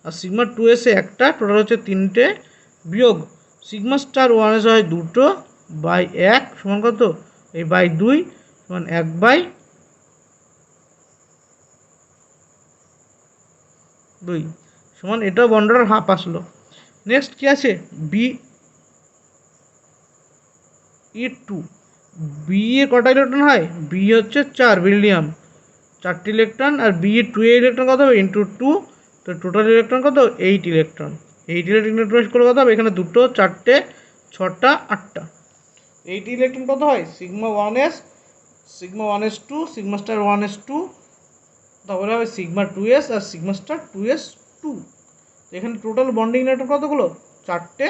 আর সিগমা 2s একটা, টোটাল হচ্ছে 3টে, বিয়োগ সিগমা স্টার 1s হয় দুটো, বাই 1 সমান কত, এই বাই 2 সমান 1/2 সমান, এটাও বন্ডটার হাফ আসলো। নেক্সট কি আছে Be2, বি এ কটা ইলেকট্রন হয়, বি হচ্ছে 4 বেরিলিয়াম, 4টি ইলেকট্রন, আর Be2 এর ইলেকট্রন কত হবে ইন্টু 2, তো টোটাল ইলেকট্রন কত 8 ইলেকট্রন, 8 ইলেকট্রন করে কত হবে, এখানে দুটো 4টে 6টা 8টা, 8 ইলেকট্রন কত হয় sigma 1s, sigma 1s2, sigma star 1s2, তারপরে হবে সিগমা 2s আর সিগমা স্টার 2s2। এখানে টোটাল বন্ডিং ইলেকট্রন কতগুলো, 4টে,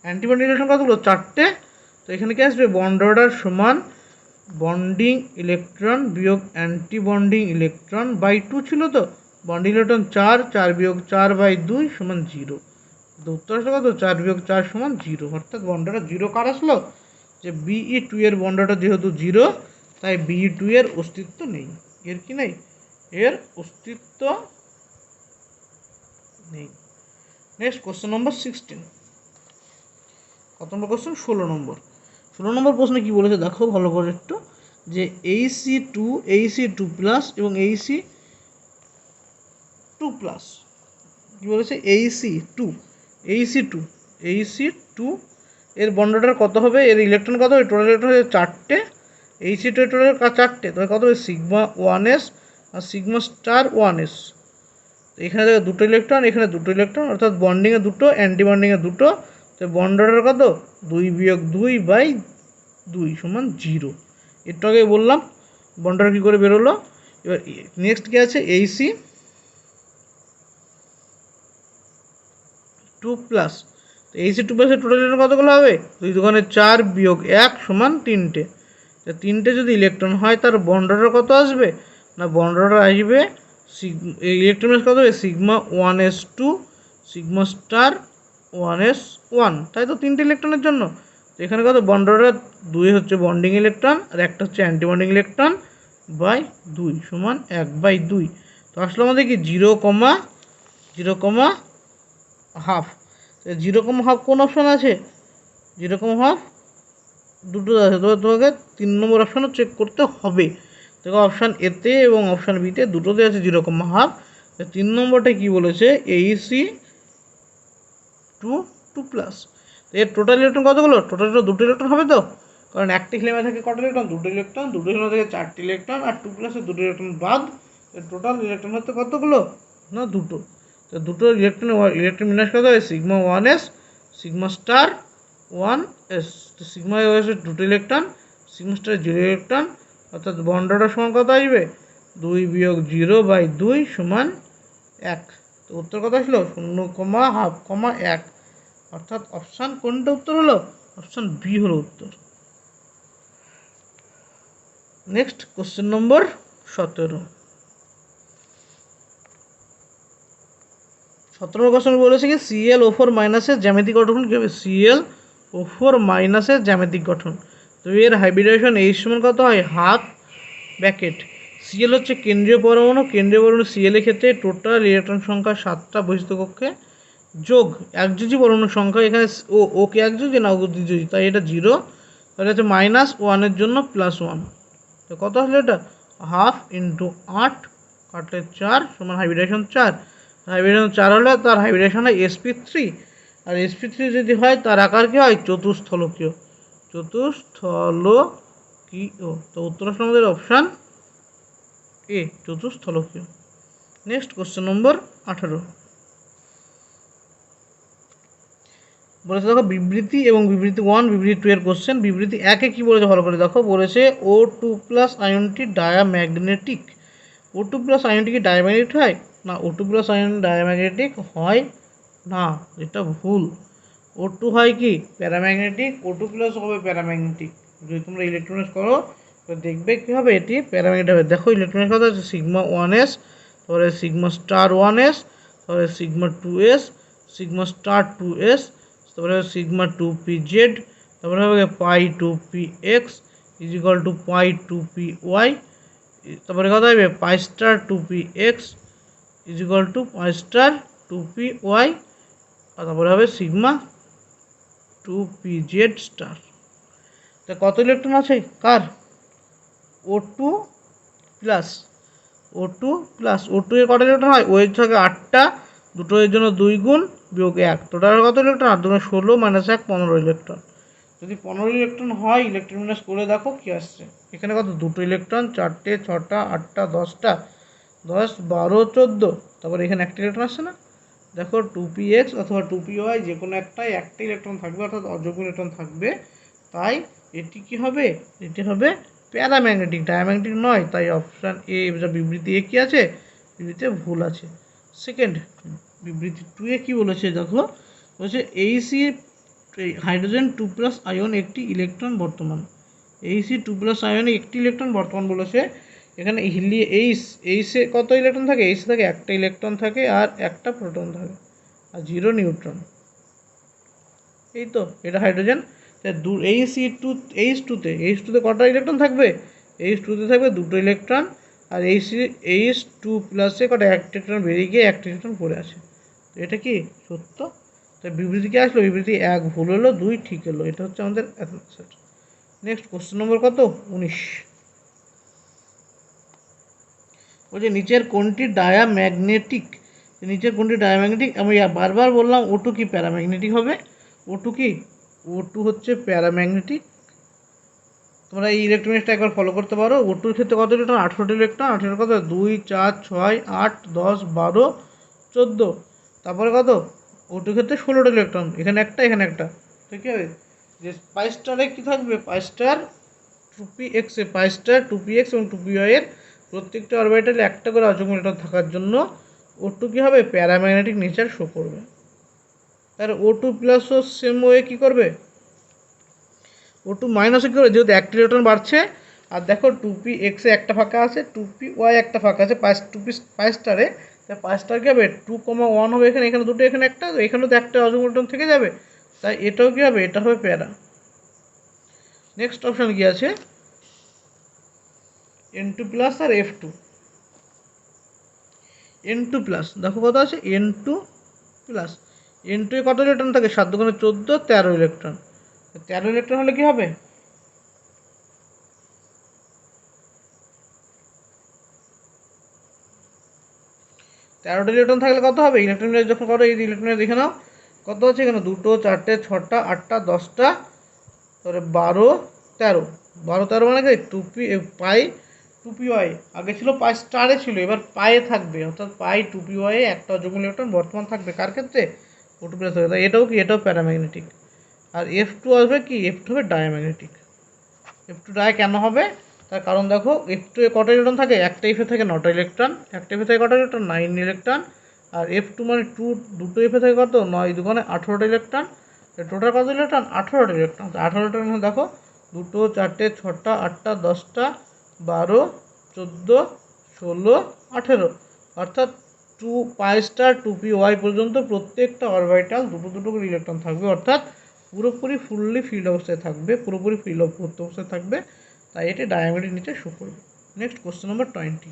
অ্যান্টিবন্ডিং ইলেকট্রন কতগুলো, 4টে, তো এখানে কি আসবে বন্ড অর্ডার সমান বন্ডিং ইলেকট্রন বিয়োগ অ্যান্টি বন্ডিং ইলেকট্রন বাই 2 ছিল, তো বন্ডিং ইলেকট্রন 4, 4 বিয়োগ 4/2 সমান 0, তো উত্তর আসলে কত 4 বিয়োগ 4 সমান 0, অর্থাৎ বন্ডটা 0 কার আসলো, যে Be2 এর বন্ডটা যেহেতু 0 তাই Be2 এর অস্তিত্ব নেই, এর কি নেই, এর অস্তিত্ব নেই। নেক্সট কোশ্চেন নম্বর 16, কত নম্বর কোশ্চেন, 16 নম্বর প্রশ্নে কি বলেছে দেখো ভালো করে একটু, যে Ac2+ এবং Ac2+, কি বলেছে AC2 এর বন্ডটার কত হবে, এর ইলেকট্রন কত হবে, টোটাল ইলেকট্রন হচ্ছে 4টে, Ac2 এর টোটাল 4টে, তবে কত হবে সিগমা 1s আর সিগমা স্টার 1s, এখানে দেখো দুটো ইলেকট্রন, এখানে দুটো ইলেকট্রন, অর্থাৎ বন্ডিংয়ে দুটো, অ্যান্টি বন্ডিংয়ে দুটো, তো বন্ডটার কত 2-2/2 সমান 0, একটু আগে বললাম বন্ডার কী করে বেরোলো। এবার নেক্সট কি আছে Ac2+, তো Ac2+ এর টোটাল ইলেকট্রন কতগুলো হবে, 2×4 বিয়োগ 1 সমান 3টে, তো 3টে যদি ইলেকট্রন হয় তার বন্ডার কত আসবে না, বন্ডার আসবে ইলেকট্রন কত হবে sigma 1s2 sigma star 1s1, তাই তো 3টে ইলেকট্রনের জন্য, তো এখানে কত বন্ডটা 2 হচ্ছে বন্ডিং ইলেকট্রন আর একটা হচ্ছে অ্যান্টি বন্ডিং ইলেকট্রন বাই 2 সমান 1/2, তো আসলে আমাদের কি 0,0,1/2, 0,1/2 কোন অপশন আছে, 0,1/2 দুটো আছে, তবে তোমাকে 3 নম্বর অপশানও চেক করতে হবে, দেখো অপশান এতে এবং অপশান বিতে দুটোতে আছে 0,1/2, 3 নম্বরটা কি বলেছে Ac2+, এর টোটাল ইলেকট্রন কতগুলো, টোটাল দুটো ইলেকট্রন হবে তো, কারণ একটি ক্লেমে থাকে কটা ইলেকট্রন, দুটো ইলেকট্রন, দুটো ক্লেমে থাকে 4টি ইলেকট্রন, আর 2+এর দুটো ইলেকট্রন বাদ, এর টোটাল ইলেকট্রন হচ্ছে কতগুলো না দুটো, তো দুটো ইলেকট্রন বিন্যাস কত হয় sigma 1s sigma star 1s, তো সিগমা ওএস এর দুটো ইলেকট্রন, সিগমা স্টার 0 ইলেকট্রন, অর্থাৎ বন্ডটার সমান কত আসবে 2-0/2 সমান 1, তো উত্তর কত ছিল 0,1 অর্থাৎ অপশান কোনটা উত্তর হলো? অপশান বি হলো উত্তর। নেক্সট কোশ্চেন নম্বর 17। 17 কোশ্চেন বলেছে কি ClO4 মাইনাসের জ্যামিতিক গঠন কী হবে? ClO4 মাইনাসের জ্যামিতিক গঠন। তো এর হাইব্রিডেশন H সমান কত হয়? হাফ ব্র্যাকেট Cl হচ্ছে কেন্দ্রীয় পরমাণু, কেন্দ্রীয় পরমাণু Cl এর ক্ষেত্রে টোটাল ইলেকট্রন সংখ্যা 7টা বহিস্থ কক্ষে, যোগ একযোজি পরমাণুর সংখ্যা, এখানে ও কে একযোজি না ও দ্বিযোজি, তাই এটা 0, তাহলে হচ্ছে -1 জন্য +1। তো কত আসলে এটা? হাফ ইন্টু 8 কাটলে 4 সমান হাইব্রিডেশন 4। হাইব্রিডেশন 4 হলে তার হাইব্রিডেশন হয় sp3, আর sp3 যদি হয় তার আকার কী হয়? চতুস্থলকীয়। তো উত্তর আসলে আমাদের অপশান এ, চতুস্থলকীয়। Next question number 18। বলেছে দেখো বিবৃতি এবং বিবৃতি 1, বিবৃতি 2 এর কোশ্চেন। বিবৃতি 1-এ কী বলেছে ভালো করে দেখো, বলেছে O2+ আয়নটি ডায়াম্যাগনেটিক। O2+ আয়নটি কি ডায়াম্যাগনেটিক হয়? না, O2+ আয়ন ডায়াম্যাগনেটিক হয় না, এটা ভুল। O2 হয় কি প্যারাম্যাগনেটিক, O2+ হবে প্যারাম্যাগনেটিক। যদি তোমরা ইলেকট্রনিক্স করো তো দেখবে কী হবে, এটি প্যারাম্যাগনেটিক হবে। দেখো ইলেকট্রনিক্স কথা হচ্ছে σ1s, তারপরে σ*1s, তারপরে σ2s, σ*2s, তারপরে σ2pz, তারপরে হবে π2px = π2py, তারপরে কথা হবে π*2px = π*2py, আর তারপরে হবে σ2pz স্টার। তা কত ইলেকট্রন আছে কার? O2+। O2 এর কত ইলেকট্রন হয়? ও এর থাকে 8টা, দুটো এর জন্য 2 গুণ বিয়োগ 1, টোটাল কত ইলেকট্রন? 8 × 16 - 1 15 ইলেকট্রন। যদি 15 ইলেকট্রন হয়, ইলেকট্রন বিন্যাস করে দেখো কি আসছে। এখানে কত? দুটো ইলেকট্রন, 4টে, 6টা, 8টা, 10টা, 10, 12, 14, তারপর এখানে একটা ইলেকট্রন আসছে না। দেখো 2px অথবা 2py যে কোনো একটা ইলেকট্রন থাকবে, অর্থাৎ অযোগ্য ইলেকট্রন থাকবে। তাই এটি কি হবে? এটি হবে প্যারাম্যাগনেটিক, ডায়াম্যাগনেটিক নয়। তাই অপশান এ, বিবৃতি এ কী আছে? বিবৃতিতে ভুল আছে। সেকেন্ড, বিবৃতি 2-এ কী বলেছে দেখো, বলছে এইসি হাইড্রোজেন 2+ আয়ন একটি ইলেকট্রন বর্তমান। Ag2+ আয়নে একটি ইলেকট্রন বর্তমান বলেছে। এখানে এইচে কত ইলেকট্রন থাকে? এইচে থাকে একটা ইলেকট্রন থাকে, আর একটা প্রোটন থাকে, আর 0 নিউট্রন। এই তো এটা হাইড্রোজেন। H2-তে কটা ইলেকট্রন থাকবে? H2-তে থাকবে দুটো ইলেকট্রন, আর H2+-এ কটা? একটা ইলেকট্রন বেরিয়ে গিয়ে একটা ইলেকট্রন পড়ে আছে। তো এটা কি সত্য? তাই বিবৃতি কি আসলো? বিবৃতি 1 ভুল হলো, 2 ঠিক হলো। এটা হচ্ছে আমাদের অ্যান্সার। নেক্সট কোশ্চেন নম্বর কত? 19। বলছে নিচের কোনটি ডায়াম্যাগনেটিক? আমি বারবার বললাম O2 কি প্যারাম্যাগনেটিক হবে? O2 হচ্ছে প্যারাম্যাগনেটিক। তোমরা এই ইলেকট্রনিক্সটা একবার ফলো করতে পারো। O2 এর ক্ষেত্রে কত ইলেকট্রন? 18টি ইলেকট্রন। 18 কত? 2, 4, 6, 8, 10, 12, 14। তারপরে কত? O2 ক্ষেত্রে 16টি ইলেকট্রন, এখানে একটা, এখানে একটা। ঠিক আছে, যে পাই স্টারে কী থাকবে? পাই স্টার 2px এবং 2py এর প্রত্যেকটা অরবিটালে একটা করে অযুগ্ম ইলেকট্রন থাকার জন্য O2 কী হবে? প্যারাম্যাগনেটিক নেচার শো করবে। তার O2+ও সেম ওয়ে কী করবে? O2- কী করে? যেহেতু একটা ইলেকট্রন বাড়ছে, আর দেখো 2px এ একটা ফাঁকা আছে, 2py একটা ফাঁকা আছে, পাই স্টারে। তাই পাই স্টার কী হবে? 2,1 হবে এখানে, এখানে দুটো, এখানে একটা, এখানেও তো একটা অযুগ্ম ইলেকট্রন থেকে যাবে। তাই এটাও কী হবে? এটা হবে প্যারা। নেক্সট অপশান কী আছে? N2+ আর F2। N2+, দেখো কত আছে? N2+। N2 এ কত ইলেকট্রন থাকে? 7 × 14, 13 ইলেকট্রন। 13 ইলেকট্রন হলে কী হবে? তেরোটা ইলেকট্রন থাকলে কত হবে? ইলেকট্রনের যখন করো, এই ইলেকট্রনের দেখে নাও কত আছে এখানে? 2, 4, 6, 8, 10টা, তারপরে 12, 13। 12, 13 মানে কি? পাই 2py। আগে ছিল পাই স্টারে ছিল, এবার পায়ে থাকবে, অর্থাৎ পাই 2py একটা অযুগ্ম ইলেকট্রন বর্তমান থাকবে। কার ক্ষেত্রে? O2+ থাকবে। তাই এটাও কি? এটাও প্যারাম্যাগনেটিক। আর F2 আসবে কি? F2 হবে ডায়াম্যাগনেটিক। F2 ডায়া কেন হবে? তার কারণ দেখো F2 এ কটা ইলেকট্রন থাকে? একটা F এ থাকে 9টা ইলেকট্রন, একটা F এ থাকে কটা ইলেকট্রন? 9 ইলেকট্রন, আর F2 মানে দুটো F থাকে কত 9 দুগুণে 18টা ইলেকট্রন, টোটাল কত ইলেকট্রন 18টা ইলেকট্রন। 18টার মধ্যে দেখো 2 4 6 8 10টা 12 14 16 18, অর্থাৎ 2 স্টার 2p পর্যন্ত প্রত্যেকটা অরবিটাল দুটো করে ইলেকট্রন থাকবে, অর্থাৎ পুরোপুরি ফুললি ফিল্ড অবস্থায় থাকবে, পুরোপুরি ফিল্ড অবস্থায় থাকবে, তাই এটি ডায়ামিটার নিচে শো করবে। Next question number 20।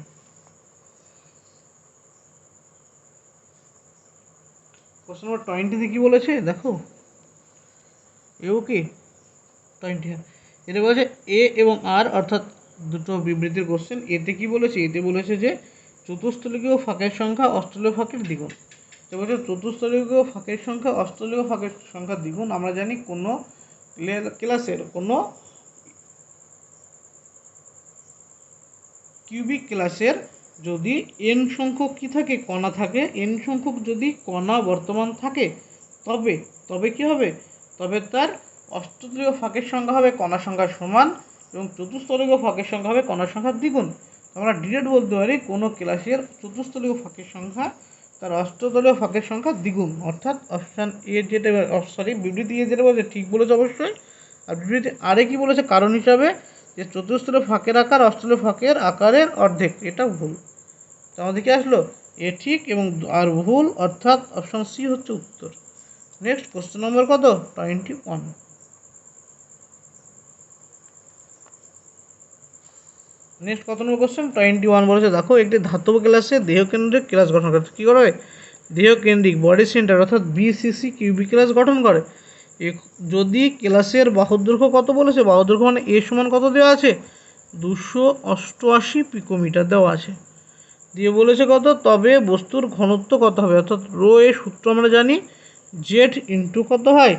Question number 20তে কী বলেছে দেখো, এও কি 20, হ্যাঁ, এটা বলেছে এ এবং আর অর্থাৎ দুটো বিবৃতির কোশ্চেন। এতে কি বলেছে, এতে বলেছে যে চতুস্থলিকীয় ফাঁকের সংখ্যা অষ্টলিকীয় ফাঁকের দ্বিগুণ। তো বলছে চতুস্থলিকীয় ফাঁকের সংখ্যা অষ্টলিকীয় ফাঁকের সংখ্যা দ্বিগুণ। আমরা জানি কোনো ক্লাসের কোনো কিউবিক ক্লাসের যদি n সংখ্যক কী থাকে, কণা থাকে, n সংখ্যক যদি কণা বর্তমান থাকে তবে কি হবে, তবে তার অষ্টতলীয় ফাঁকের সংখ্যা হবে কণা সংখ্যার সমান এবং চতুস্থলীয় ফাঁকের সংখ্যা হবে কণার সংখ্যার দ্বিগুণ। আমরা ডিরেক্ট বলতে পারি কোনো ক্লাসের চতুস্থলীয় ফাঁকের সংখ্যা তার অষ্টতলীয় ফাঁকের সংখ্যা দ্বিগুণ, অর্থাৎ অপশান এ যেটা বিবৃতি এ যেটা বলেছে ঠিক বলেছে অবশ্যই। আর বিবৃতি আরে কি বলেছে কারণ হিসাবে, যে চতুস্থলীয় ফাঁকের আকার অষ্টতলীয় ফাঁকের আকারের অর্ধেক, এটা ভুল। তো আমাদের কি আসলো এ ঠিক এবং আর ভুল, অর্থাৎ অপশান সি হচ্ছে উত্তর। নেক্সট কোশ্চেন নম্বর কত 21। নেক্সট কত নম্বর কোশ্চেন 21 বলেছে দেখো, একটি ধাতব ক্লাসে দেহকেন্দ্রিক ক্লাস গঠন করে। কী করে, দেহকেন্দ্রিক বডি সেন্টার অর্থাৎ বিসিসি কিউবিক ক্লাস গঠন করে। যদি ক্লাসের বাহুদৈর্ঘ্য কত বলেছে, বাহুদৈর্ঘ্য মানে এ সমান কত দেওয়া আছে 288 পিকোমিটার দেওয়া আছে, দিয়ে বলেছে কত, তবে বস্তুর ঘনত্ব কত হবে, অর্থাৎ রো এর সূত্র আমরা জানি জেড ইন্টু কত হয়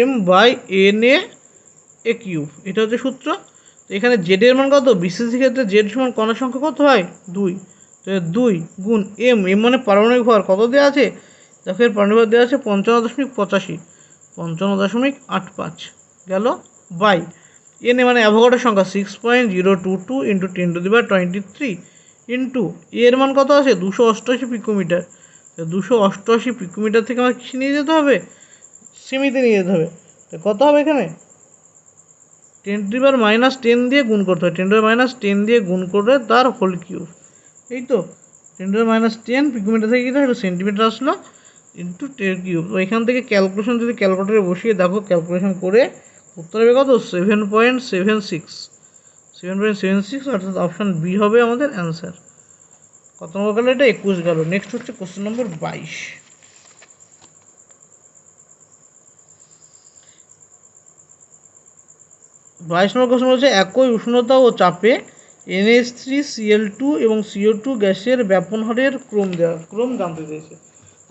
m/na কিউব, এটা হচ্ছে সূত্র। তো এখানে জেডের মান কত, বিসিসি ক্ষেত্রে জেড সমান কণার সংখ্যা কত হয় 2, তো 2 গুণ এম মানে পারমাণবিক ভর কত দেওয়া আছে, দেখো এর পারমাণবিক ভর দেওয়া আছে 55.85 গেল বাই এন মানে অ্যাভোগাড্রোর সংখ্যা 6.022 ইন্টু 10⁻23 ইন্টু এর মান কত আছে 288 পিকোমিটার। 288 পিকোমিটার থেকে আমার কিসে নিয়ে যেতে হবে, সেমিতে নিয়ে যেতে হবে। তো কত হবে এখানে 10⁻−10 দিয়ে গুণ করতে হবে, 10⁻10 দিয়ে গুণ করে তার হোল কিউব, এই তো 10⁻10 পিকোমিটার থেকে কী আসলো সেন্টিমিটার আসলো ইন্টু 10 কিউব। তো এখান থেকে ক্যালকুলেশন যদি ক্যালকুলেটারে বসিয়ে দেখো, ক্যালকুলেশন করে উত্তর হবে কত 7.76, অর্থাৎ অপশান বি হবে আমাদের অ্যান্সার। কত নম্বর গেল এটা 21 গেল। নেক্সট হচ্ছে কোশ্চেন নম্বর 22। 22 নম্বর কোশ্চেন বলছে একই উষ্ণতা ও চাপে NH3Cl2 এবং CO2 গ্যাসের ব্যাপন হারের ক্রম জানতে চেয়েছে।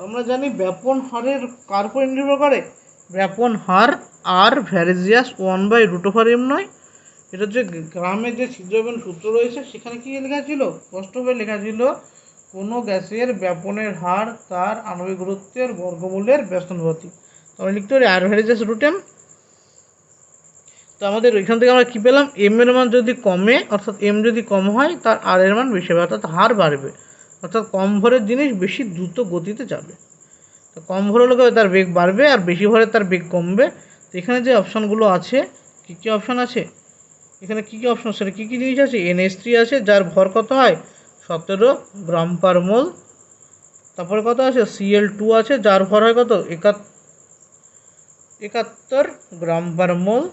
আমরা জানি ব্যাপন হারের কার উপর নির্ভর করে, ব্যাপন হার আর ভ্যারেজিয়াস 1/√m নয়। এটা হচ্ছে গ্রামের যে ছিদ্রব্যাপন সূত্র রয়েছে সেখানে কি লেখা ছিল, স্পষ্টভাবে লেখা ছিল কোনো গ্যাসের ব্যাপনের হার তার আণবিক গুরুত্বের বর্গমূলের ব্যস্তানুপাতিক। তো আমরা লিখতে পারি আর ভ্যারেজিয়াস √m। তো আমাদের এখান থেকে আমরা কী পেলাম, এম এর মান যদি কমে অর্থাৎ এম যদি কম হয় তার আর এর মান বেশি হবে, অর্থাৎ হার বাড়বে, অর্থাৎ কম ভরের জিনিস বেশি দ্রুত গতিতে যাবে। তো কম ভরের লোক তার বেগ বাড়বে আর বেশি ভরে তার বেগ কমবে। তো এখানে যে অপশানগুলো আছে, কী কী অপশান আছে এখানে, কী কী অপশান সেটা কী কী জিনিস আছে, NH3 আছে যার ভর কত হয় 17 গ্রাম পার মোল। তারপরে কত আছে Cl2 আছে যার ভর হয় কত 71 গ্রাম পার মোল।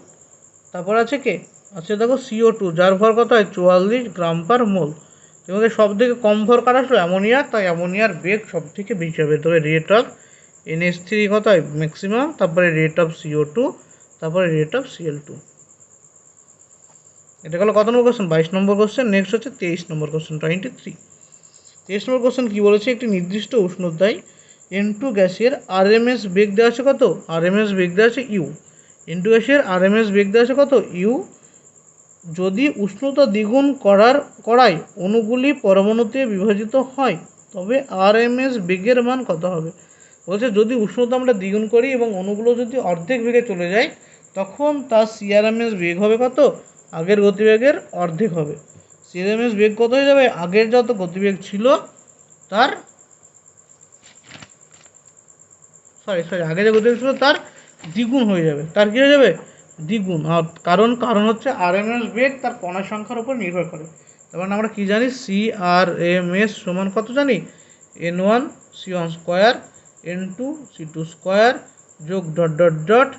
তারপর আছে কে আছে দেখো CO2 যার ভর কত হয় 44 গ্রাম পার মোল। এর সব থেকে কম ভর কার আসলো অ্যামোনিয়া, তাই অ্যামোনিয়ার বেগ সব থেকে বেশি হবে। তবে রেট অফ NH3 কত হয় ম্যাক্সিমাম, তারপরে রেট অফ CO2, তারপরে রেট অফ Cl2। এটা গেলো কত নম্বর কোশ্চেন 22 নম্বর কোশ্চেন। নেক্সট হচ্ছে 23 নম্বর কোশ্চেন 23। 23 নম্বর কোশ্চেন কী বলেছে, একটি নির্দিষ্ট উষ্ণতায় N2 গ্যাসের RMS বেগ দেওয়া আছে কত, RMS বেগ দেওয়া আছে U, N2 গ্যাসের RMS বেগ দেওয়া আছে কত U। যদি উষ্ণতা দ্বিগুণ করায় অণুগুলি পরমাণুতে বিভাজিত হয় তবে RMS বেগের মান কত হবে। বলছে যদি উষ্ণতা আমরা দ্বিগুণ করি এবং অণুগুলো যদি অর্ধেক বেগে চলে যায় তখন তার CRMS বেগ হবে কত, আগের গতিবেগের অর্ধেক হবে। CRMS বেগ কত হয়ে যাবে, আগের যত গতিবেগ ছিল তার সরি আগে যে গতিবেগ ছিল তার দ্বিগুণ হয়ে যাবে। তার কী হয়ে যাবে? দ্বিগুণ। আর কারণ হচ্ছে আরএমএস বেগ তার কণার সংখ্যার উপর নির্ভর করে। তার মানে আমরা কী জানি? CRMS সমান কত জানি? N1 C1 square N2 C2 square যোগ dot dot dot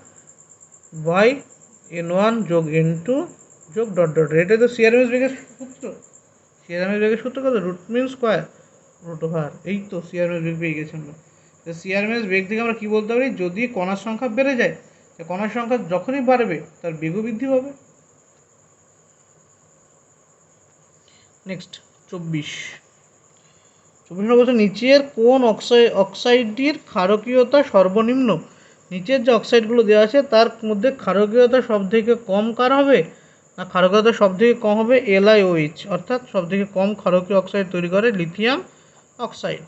by N1 যোগ N2 যোগ ডট ডট। এটাই তো সিআরএমএস বেগের সূত্র। সিআরএমএস বেগের সূত্র কত? Root mean square root over. এই তো সিআরএমএস বেগ পেয়ে গেছি আমরা। সিআরএমএস বেগ থেকে আমরা কী বলতে পারি? যদি কণার সংখ্যা বেড়ে যায়, কণার সংখ্যা যখনই বাড়বে তার বেগও বৃদ্ধি পাবে। নেক্সট 24 নম্বর বলছে নিচের কোন অক্সাইডটির ক্ষারকীয়তা সর্বনিম্ন? নিচের যে অক্সাইডগুলো দেওয়া আছে তার মধ্যে ক্ষারকীয়তা সব থেকে কম কার হবে? না, ক্ষারকীয়তা সব থেকে কম হবে LiOH, অর্থাৎ সব থেকে কম ক্ষারকীয় অক্সাইড তৈরি করে লিথিয়াম অক্সাইড।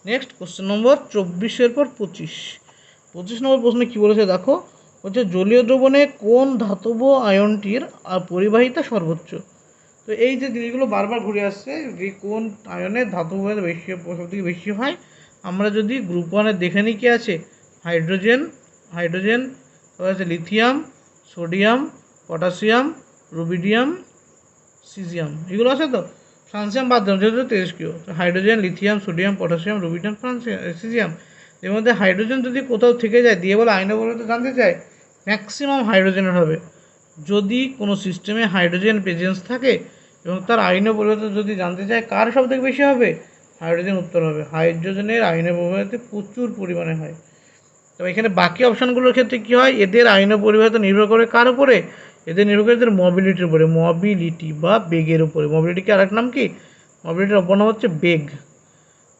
নেক্সট কোশ্চেন নম্বর 24 পর 25 নম্বর প্রশ্নে কী বলেছে দেখো। বলছে জলীয় দ্রবণে কোন ধাতব আয়নটির পরিবাহিতা সর্বোচ্চ? তো এই যে জিনিসগুলো বারবার ঘুরে আসছে, যে কোন আয়নের ধাতব বেশি সব থেকে বেশি হয়। আমরা যদি গ্রুপ 1-এ দেখে নিই, কী আছে? হাইড্রোজেন, তারপর আছে lithium, sodium, potassium, rubidium, caesium, এগুলো আছে তো। ফ্রান্সিয়াম বাদ দিলাম যেহেতু তেজস্ক্রিয়। Hydrogen, lithium, sodium, potassium, rubidium, caesium. এর মধ্যে হাইড্রোজেন যদি কোথাও থেকে যায়, দিয়ে বলে আয়ন বলে তো জানতে চায়, ম্যাক্সিমাম হাইড্রোজেনের হবে। যদি কোনো সিস্টেমে হাইড্রোজেন প্রেজেন্স থাকে এবং তার আয়নীয় পরিবর্তন যদি জানতে চায় কার সব থেকে বেশি হবে? হাইড্রোজেন উত্তর হবে। হাইড্রোজেনের আয়নীয় পরিবর্তন প্রচুর পরিমাণে হয়। তবে এখানে বাকি অপশানগুলোর ক্ষেত্রে কী হয়? এদের আয়নীয় পরিবর্তন নির্ভর করে কার উপরে? এদের নির্ভর করে এদের মবিলিটির উপরে, মবিলিটি বা বেগের উপরে। মবিলিটিকে আরেক নাম কি? মবিলিটির অপর নাম হচ্ছে বেগ।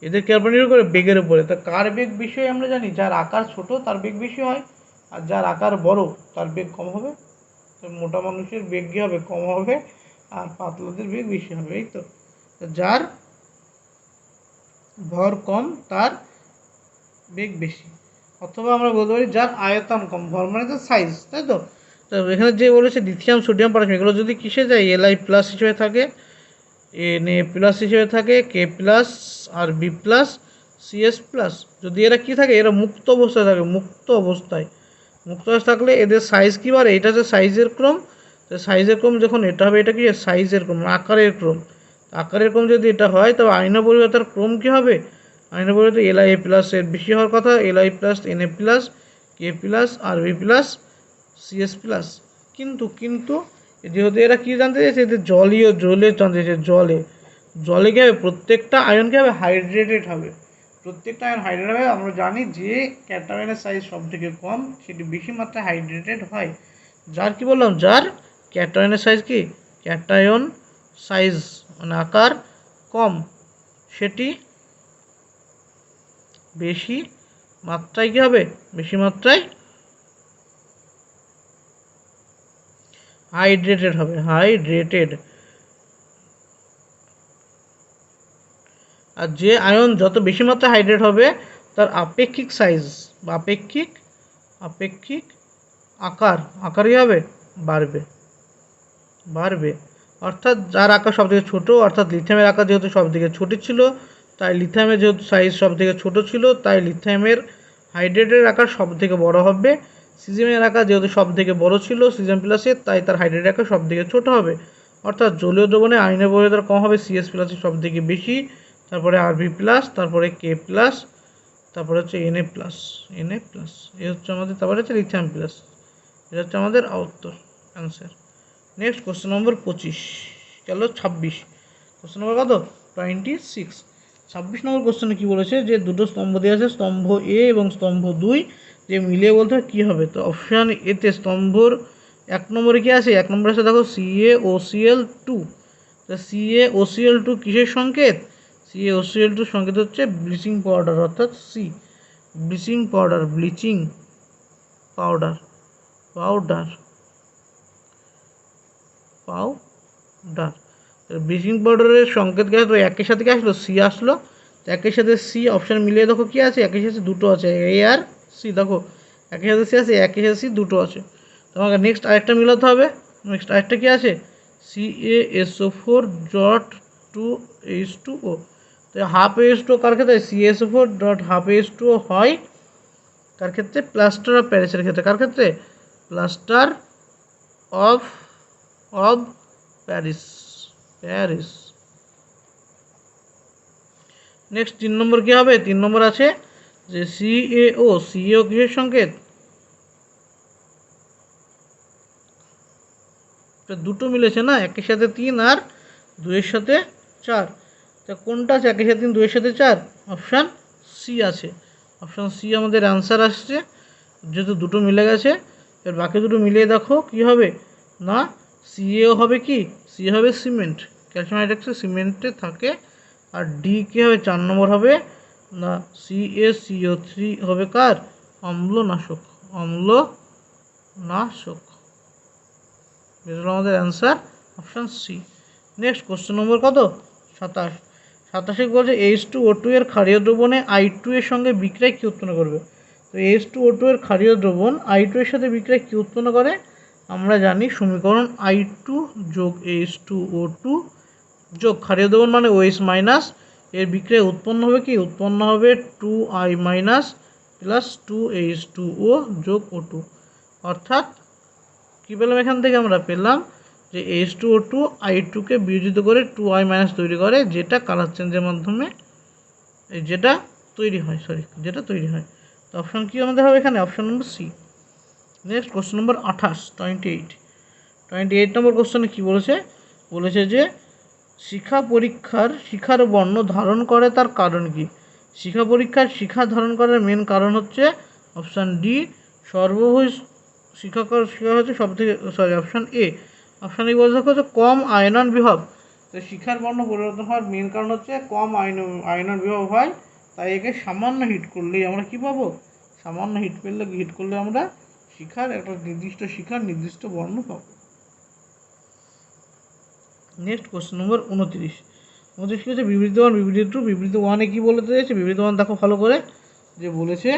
এদের কার উপর নির্ভর করে? বেগের উপরে। তা কার বেগ বেশি হয় আমরা জানি? যার আকার ছোট তার বেগ বেশি হয়, আর যার আকার বড় তার বেগ কম হবে। তো মোটা মানুষের বেগ কী হবে? কম হবে, আর পাতলাদের বেগ বেশি হবে। এই তো, যার ভর কম তার বেগ বেশি। অথবা আমরা বলতে পারি যার আয়তন কম, ভর মানে তো সাইজ, তাই তো। তো এখানে যে বলেছে লিথিয়াম, সোডিয়াম, পটাশিয়াম, এগুলো যদি কিসে যায়? Li প্লাস হিসেবে থাকে, Na প্লাস হিসেবে থাকে, K প্লাস, আর B প্লাস, CS প্লাস। যদি এরা কী থাকে? এরা মুক্ত অবস্থায় থাকে। মুক্ত অবস্থায় থাকলে এদের সাইজ কী বাড়ে? এটা হচ্ছে সাইজের ক্রম। সাইজের ক্রম যখন এটা হবে, এটা কি সাইজের ক্রম, আকারের ক্রম। আকারের ক্রম যদি এটা হয়, তবে আয়নীয় পরিবর্তনের ক্রম কী হবে? আয়নীয় পরিবর্তন Li প্লাস এর বেশি হওয়ার কথা। Li plus, Na plus, K plus, আর B প্লাস, CS প্লাস। কিন্তু যেহেতু এরা কী জানতে চাইছে? এদের জলে জানতে চাইছে। জলে কী হবে? প্রত্যেকটা আয়ন কী হবে? হাইড্রেটেড হবে। প্রত্যেকটা আয়ন হাইড্রেটেড হবে। আমরা জানি যে ক্যাটায়নের সাইজ সব থেকে কম, সেটি বেশি মাত্রায় হাইড্রেটেড হয়। যার কি বললাম? যার ক্যাটায়নের সাইজ কি? ক্যাটায়ন সাইজ মানে আকার কম, সেটি বেশি মাত্রায় কী হবে? বেশি মাত্রায় হাইড্রেটেড হবে। হাইড্রেটেড। আর যে আয়ন যত বেশি মাত্রায় হাইড্রেট হবে তার আপেক্ষিক সাইজ বা আপেক্ষিক আকার কী হবে? বাড়বে। অর্থাৎ যার আকার সব থেকে ছোটো, অর্থাৎ লিথিয়ামের আকার যেহেতু সব থেকে ছোটো ছিল, তাই লিথিয়ামের যেহেতু সাইজ সব থেকে ছোটো ছিল, তাই লিথিয়ামের হাইড্রেটের আকার সব থেকে বড় হবে। সিজিয়ামের আকার যেহেতু সব থেকে বড় ছিল সিজিয়াম প্লাসের, তাই তার হাইড্রেটের আকার সব থেকে ছোটো হবে। অর্থাৎ জলীয় দ্রবণে আয়নীয় পরিবর্তন কম হবে, CS প্লাসের সব থেকে বেশি, তারপরে RB প্লাস, তারপরে K প্লাস, তারপরে হচ্ছে Na প্লাস। এই হচ্ছে আমাদের, তারপরে হচ্ছে লিথিয়াম প্লাস। এটা হচ্ছে আমাদের উত্তর, অ্যান্সার। নেক্সট কোশ্চেন নম্বর 25 গেল। 26 কোশ্চেন নম্বর কত? 26। 26 নম্বর কোশ্চেনে কী বলেছে? যে দুটো স্তম্ভ দেওয়া আছে, স্তম্ভ A এবং স্তম্ভ 2, যে মিলিয়ে বলতে হয় কী হবে। তো অপশান এতে স্তম্ভর 1 নম্বরে কী আছে? 1 নম্বরে আছে দেখো CaOCl2। তো CaOCl2 কিসের সংকেত? CaOCl2 সংকেত হচ্ছে ব্লিচিং পাউডার, অর্থাৎ C, ব্লিচিং পাউডার। ব্লিচিং পাউডারের সংকেত গেছে, তো একের সাথে কি আসলো? সি আসলো। একের সাথে সি অপশান মিলিয়ে দেখো কী আছে? একের সাথে দুটো আছে, A আর C। দেখো একের সাথে সি আছে, একের সাথে সি দুটো আছে। তোমাকে নেক্সট আরেকটা মিলাতে হবে। নেক্সট আরেকটা কী আছে? CaSO4 2H2O। তো হাফ H2O কার ক্ষেত্রে CSO4 ডট হাফ H2O হয় কার ক্ষেত্রে প্লাস্টার অফ প্যারিসের ক্ষেত্রে, কার ক্ষেত্রে plaster of of Paris Paris. Next 3 নম্বর কী হবে? 3 নম্বর আছে যে CaO কিসের সংকেত? দুটো মিলেছে না, একের সাথে 3 আর 2-এর সাথে 4। তা কোনটা আছে একের সাথে 3 2-এর সাথে 4? অপশান সি আছে। অপশান সি আমাদের অ্যান্সার আসছে, যেহেতু দুটো মিলে গেছে। এর বাকি দুটো মিলিয়ে দেখো কি হবে না, CaO হবে কি, সি হবে সিমেন্ট, ক্যালসিয়াম হাইড্রক্সাইড সিমেন্টে থাকে। আর ডি কী হবে 4 নম্বর হবে না, CaCO3 হবে কার? অম্লনাশক, অম্লনাশক। এটা আমাদের answer option C. Next question number কত? 27। 27 বলছে H2O2 এর ক্ষারীয় দ্রবণে I2 এর সঙ্গে বিক্রিয়া কী উৎপন্ন করবে? তো H2O2 এর ক্ষারীয় দ্রবণ I2 এর সাথে বিক্রিয়া কী উৎপন্ন করে? আমরা জানি সমীকরণ I2 যোগ H2O2 যোগ ক্ষারীয় দ্রবণ মানে OH মাইনাস, এর বিক্রিয়া উৎপন্ন হবে কি? উৎপন্ন হবে 2I মাইনাস প্লাস 2H2O যোগ O2। অর্থাৎ কী পেলাম এখান থেকে? আমরা পেলাম যে H2O2 I2কে বিয়োজিত করে 2I মাইনাস তৈরি করে, যেটা কালার চেঞ্জের মাধ্যমে যেটা তৈরি হয়। তো অপশান কী আমাদের হবে এখানে? Option number C. Next question number 28, 28 number কোশ্চেনে কী বলেছে? বলেছে যে শিখা পরীক্ষার শিখার বর্ণ ধারণ করে তার কারণ কি? শিখা পরীক্ষার শিখা ধারণ করার মেন কারণ হচ্ছে অপশান ডি, সর্বভুজ শিখা হচ্ছে সব থেকে অপশান এ। অপশান এ বলতে হচ্ছে কম আয়নন বিভব। তো শিখার বর্ণ পরিবর্তন হওয়ার মেন কারণ হচ্ছে কম আয়নন বিভব হয়, তাই একে সামান্য হিট করলেই আমরা কী পাবো? সামান্য হিট করলে আমরা শিখার একটা নির্দিষ্ট বর্ণ পাবো। নেক্সট কোশ্চেন নম্বর 29 কী হচ্ছে? বিবৃতি 1 বিবৃতি 2। বিবৃতি 1-এ কী বলতে চাইছে? বিবৃতি 1 দেখো ভালো করে, যে বলেছে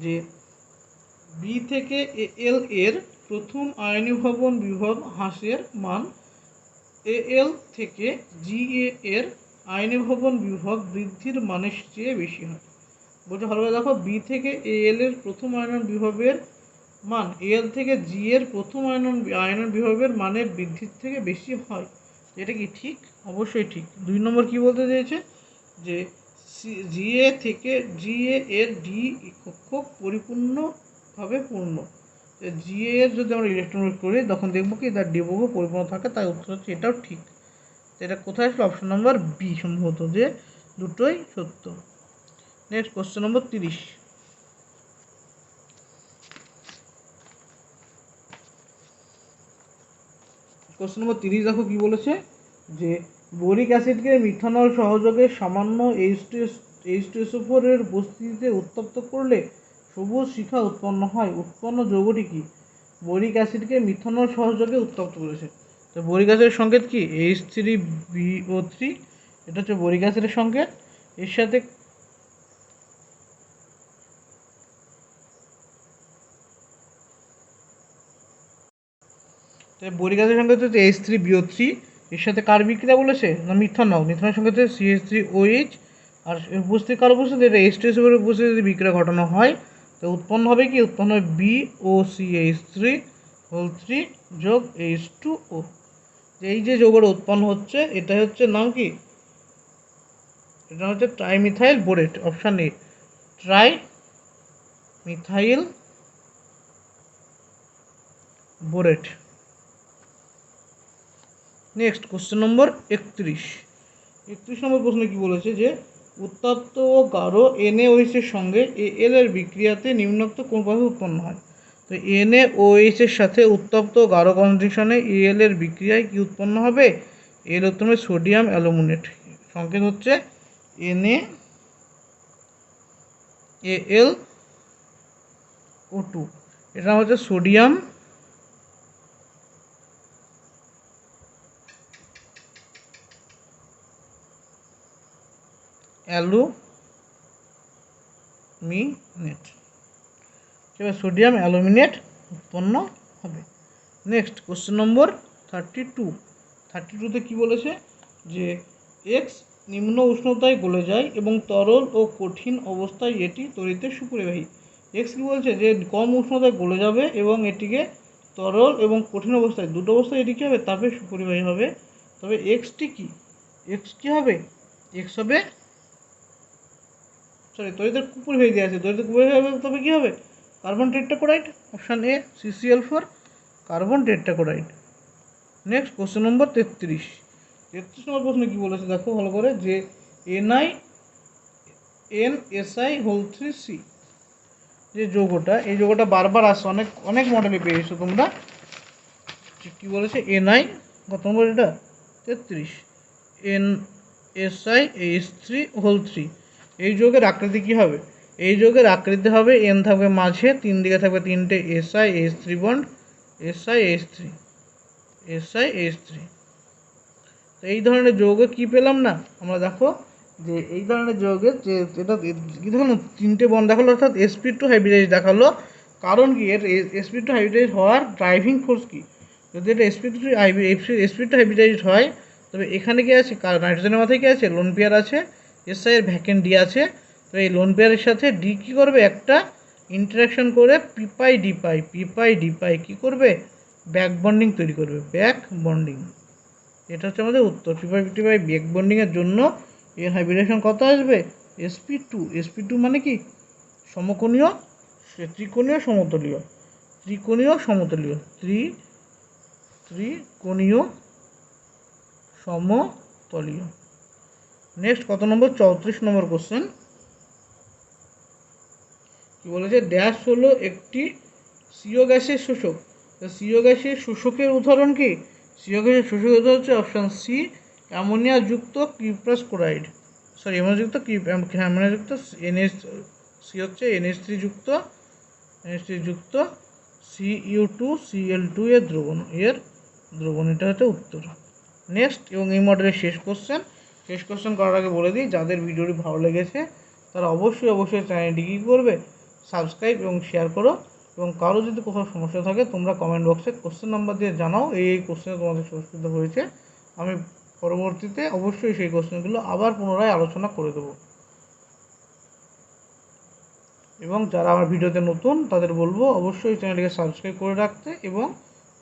যে বি থেকে এল এর প্রথম আয়নীভবন বিভব হ্রাসের মান এল থেকে জিএ এর আয়নীভবন বিভব বৃদ্ধির মানের চেয়ে বেশি হয়। বলছে ভালোভাবে দেখো, বি থেকে এল এর প্রথম আয়নন বিভবের মান এল থেকে জি এর প্রথম আয়নন বিভবের মানের বৃদ্ধির থেকে বেশি হয়। এটা কি ঠিক? অবশ্যই ঠিক। 2 নম্বর কী বলতে চেয়েছে? যে জিএ থেকে জিএ এর ডি কক্ষক পরিপূর্ণভাবে পূর্ণ। জিএ এর যদি আমরা ইলেকট্রন করি তখন দেখবো কি তার ডি কক্ষক পরিপূর্ণ থাকে, তাই উত্তর হচ্ছে এটাও ঠিক। এটা কোথায় আসলে? অপশন নম্বর বি সম্ভবত, যে দুটোই সত্য। নেক্সট কোশ্চেন নম্বর 30। কোশ্চেন নম্বর 30 দেখো কী বলেছে? যে বোরিক অ্যাসিডকে মিথানল সহযোগে সামান্য H2SO4 এর উপস্থিতিতে উত্তপ্ত করলে সবুজ শিখা উৎপন্ন হয়। উৎপন্ন যৌগটি কি? বোরিক অ্যাসিডকে মিথানল সহযোগে উত্তপ্ত করেছে। তো বোরিক অ্যাসিডের সংকেত কি? H3BO3। এটা হচ্ছে বোরিক অ্যাসিডের সংকেত। এর সাথে বোরিক অ্যাসিডের সংকেত হচ্ছে H3BO3। এর সাথে কার বিক্রিয়া বলেছে? না মিথানলের সংকেত হচ্ছে CH3OH। আর উপস্থিত কার উপস্থিতি? এটা H2SO4 এর উপস্থিতিতে বিক্রিয়া ঘটানো হয়। তো উৎপন্ন হবে কি? উৎপন্ন হবে BOCH3 যোগ H2O। এই যে যৌগটা উৎপন্ন হচ্ছে এটা হচ্ছে নাম কি? এটা হচ্ছে trimethyl borate. Option A, trimethyl borate. Next question নম্বর 31। 31 নম্বর প্রশ্নে কী বলেছে? যে উত্তপ্ত ও গাঢ় NaOH এর সঙ্গে Al এর বিক্রিয়াতে নিম্নোক্ত কোন পদার্থ উৎপন্ন হয়? তো NaOH এর সাথে উত্তপ্ত গাঢ় কনজেকশনে Al এর বিক্রিয়ায় কি উৎপন্ন হবে? এর উৎপন্ন হবে সোডিয়াম অ্যালুমিনেট। সংকেত হচ্ছে NaAlO2। এটা হচ্ছে সোডিয়াম অ্যালুমিনেট। এবার সোডিয়াম অ্যালুমিনেট উৎপন্ন হবে। নেক্সট কোশ্চেন নম্বর 32। 32তে কী বলেছে? যে নিম্ন উষ্ণতায় গলে যায় এবং তরল ও কঠিন অবস্থায় এটি তড়িতে সুপরিবাহী। এক্স কী বলছে, যে কম উষ্ণতায় গলে যাবে এবং এটিকে তরল এবং কঠিন অবস্থায়, দুটো অবস্থায় এটি কী হবে, তাপে সুপরিবাহী হবে। তবে এক্সটি কি, এক্স কী হবে, এক্স হবে তড়িতে কুপরিবাহী দেওয়া আছে, তড়িতে কুপরিবাহী হবে, তবে কী হবে, carbon tetrachloride. Option A CCl4 carbon tetrachloride. Next question নম্বর 33 নম্বর প্রশ্নে কী বলেছে দেখো ভালো করে, যে NiNSi3C যে যৌগটা, এই যৌগটা বারবার আসছে, অনেক মডেলে পেয়েছো তোমরা। কী বলেছে, Ni কত নম্বর, এটা 33, NSiH3 এই যৌগের আকৃতি কী হবে, এই যৌগের আকৃতি হবে N থাকবে মাঝে, 3 দিকে থাকবে 3টে SiH3 বন্ড, SiH3। এই ধরনের যৌগে কি পেলাম না আমরা, দেখো যে এই ধরনের যৌগের যে এটা কী দেখালো, 3টে বন্ড দেখালো, অর্থাৎ sp2 হাইব্রিডাইজ দেখালো। কারণ কি, এর sp2 হাইব্রিডাইজ হওয়ার ড্রাইভিং ফোর্স কি, যদি এটা sp2 হাইব্রিডাইজ হয়, তবে এখানে কি আছে, নাইট্রোজেনের মাথায় কি আছে, লোন পেয়ার আছে, SI এর ভ্যাকেন্ট ডি আছে। তো এই লোন পেয়ারের সাথে ডি কী করবে, একটা ইন্টারাকশন করে পিপাই কী করবে, ব্যাক বন্ডিং তৈরি করবে, ব্যাক বন্ডিং। এটা হচ্ছে আমাদের উত্তর। পিপাই ব্যাক বন্ডিংয়ের জন্য এর হাইব্রিডেশন কত আসবে, sp2 মানে কি, ত্রিকোণীয় সমতলীয়, ত্রিকোণীয় সমতলীয়। নেক্সট কত নম্বর, 34 নম্বর কোশ্চেন। কি বলেছে, ড্যাশ হলো একটি সিও গ্যাসের শোষক। সিও গ্যাসের শোষকের উদাহরণ কি, সিও গ্যাসের শোষকের উদাহরণ হচ্ছে অপশান সি, অ্যামোনিয়াযুক্ত কিউপ্রাস ক্লোরাইড, অ্যামোনিয়াযুক্ত সি হচ্ছে NH3 যুক্ত Cu2Cl2 এর দ্রবণ, এটা হচ্ছে উত্তর। নেক্সট এবং এই মডেলের শেষ কোশ্চেন করার আগে বলে দিই, যাদের ভিডিওটি ভালো লেগেছে তারা অবশ্যই চ্যানেলটি কী করবে, সাবস্ক্রাইব এবং শেয়ার করো। এবং কারো যদি কোথাও সমস্যা থাকে তোমরা কমেন্ট বক্সে কোশ্চেন নাম্বার দিয়ে জানাও, এই কোশ্চেনে তোমাদের সমস্যা হয়েছে, আমি পরবর্তীতে অবশ্যই সেই কোশ্চেনগুলো আবার পুনরায় আলোচনা করে দেবো। এবং যারা আমার ভিডিওতে নতুন তাদের বলবো অবশ্যই চ্যানেলটিকে সাবস্ক্রাইব করে রাখতে এবং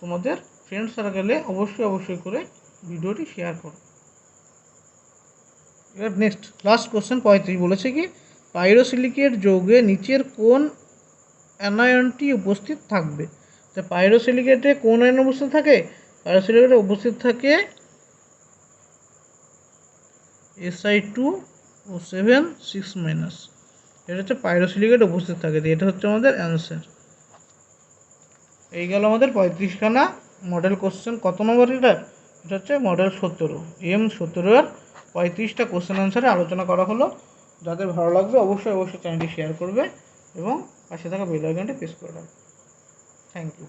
তোমাদের ফ্রেন্ড সার্কেলে অবশ্যই করে ভিডিওটি শেয়ার করো। এবার নেক্সট লাস্ট কোশ্চেন 35 বলেছে কি, পাইরোসিলিকেট যৌগে নিচের কোন অ্যানায়নটি উপস্থিত থাকবে। তো পাইরোসিলিকেটে কোন আয়ন উপস্থিত থাকে, পাইরোসিলিকেটে উপস্থিত থাকে Si2O7 6-, এটা হচ্ছে পাইরোসিলিকেট উপস্থিত থাকে, এটা হচ্ছে আমাদের অ্যান্সার। এই গেল আমাদের 35খানা মডেল কোশ্চেন। কত নম্বর এটা হচ্ছে মডেল 17, M17 35টা কোশ্চেন অ্যান্সারে আলোচনা করা হলো। যাদের ভালো লাগবে অবশ্যই চ্যানেলটি শেয়ার করবে এবং পাশে থাকা বেল আইকনটি প্রেস করে রাখবে। Thank you.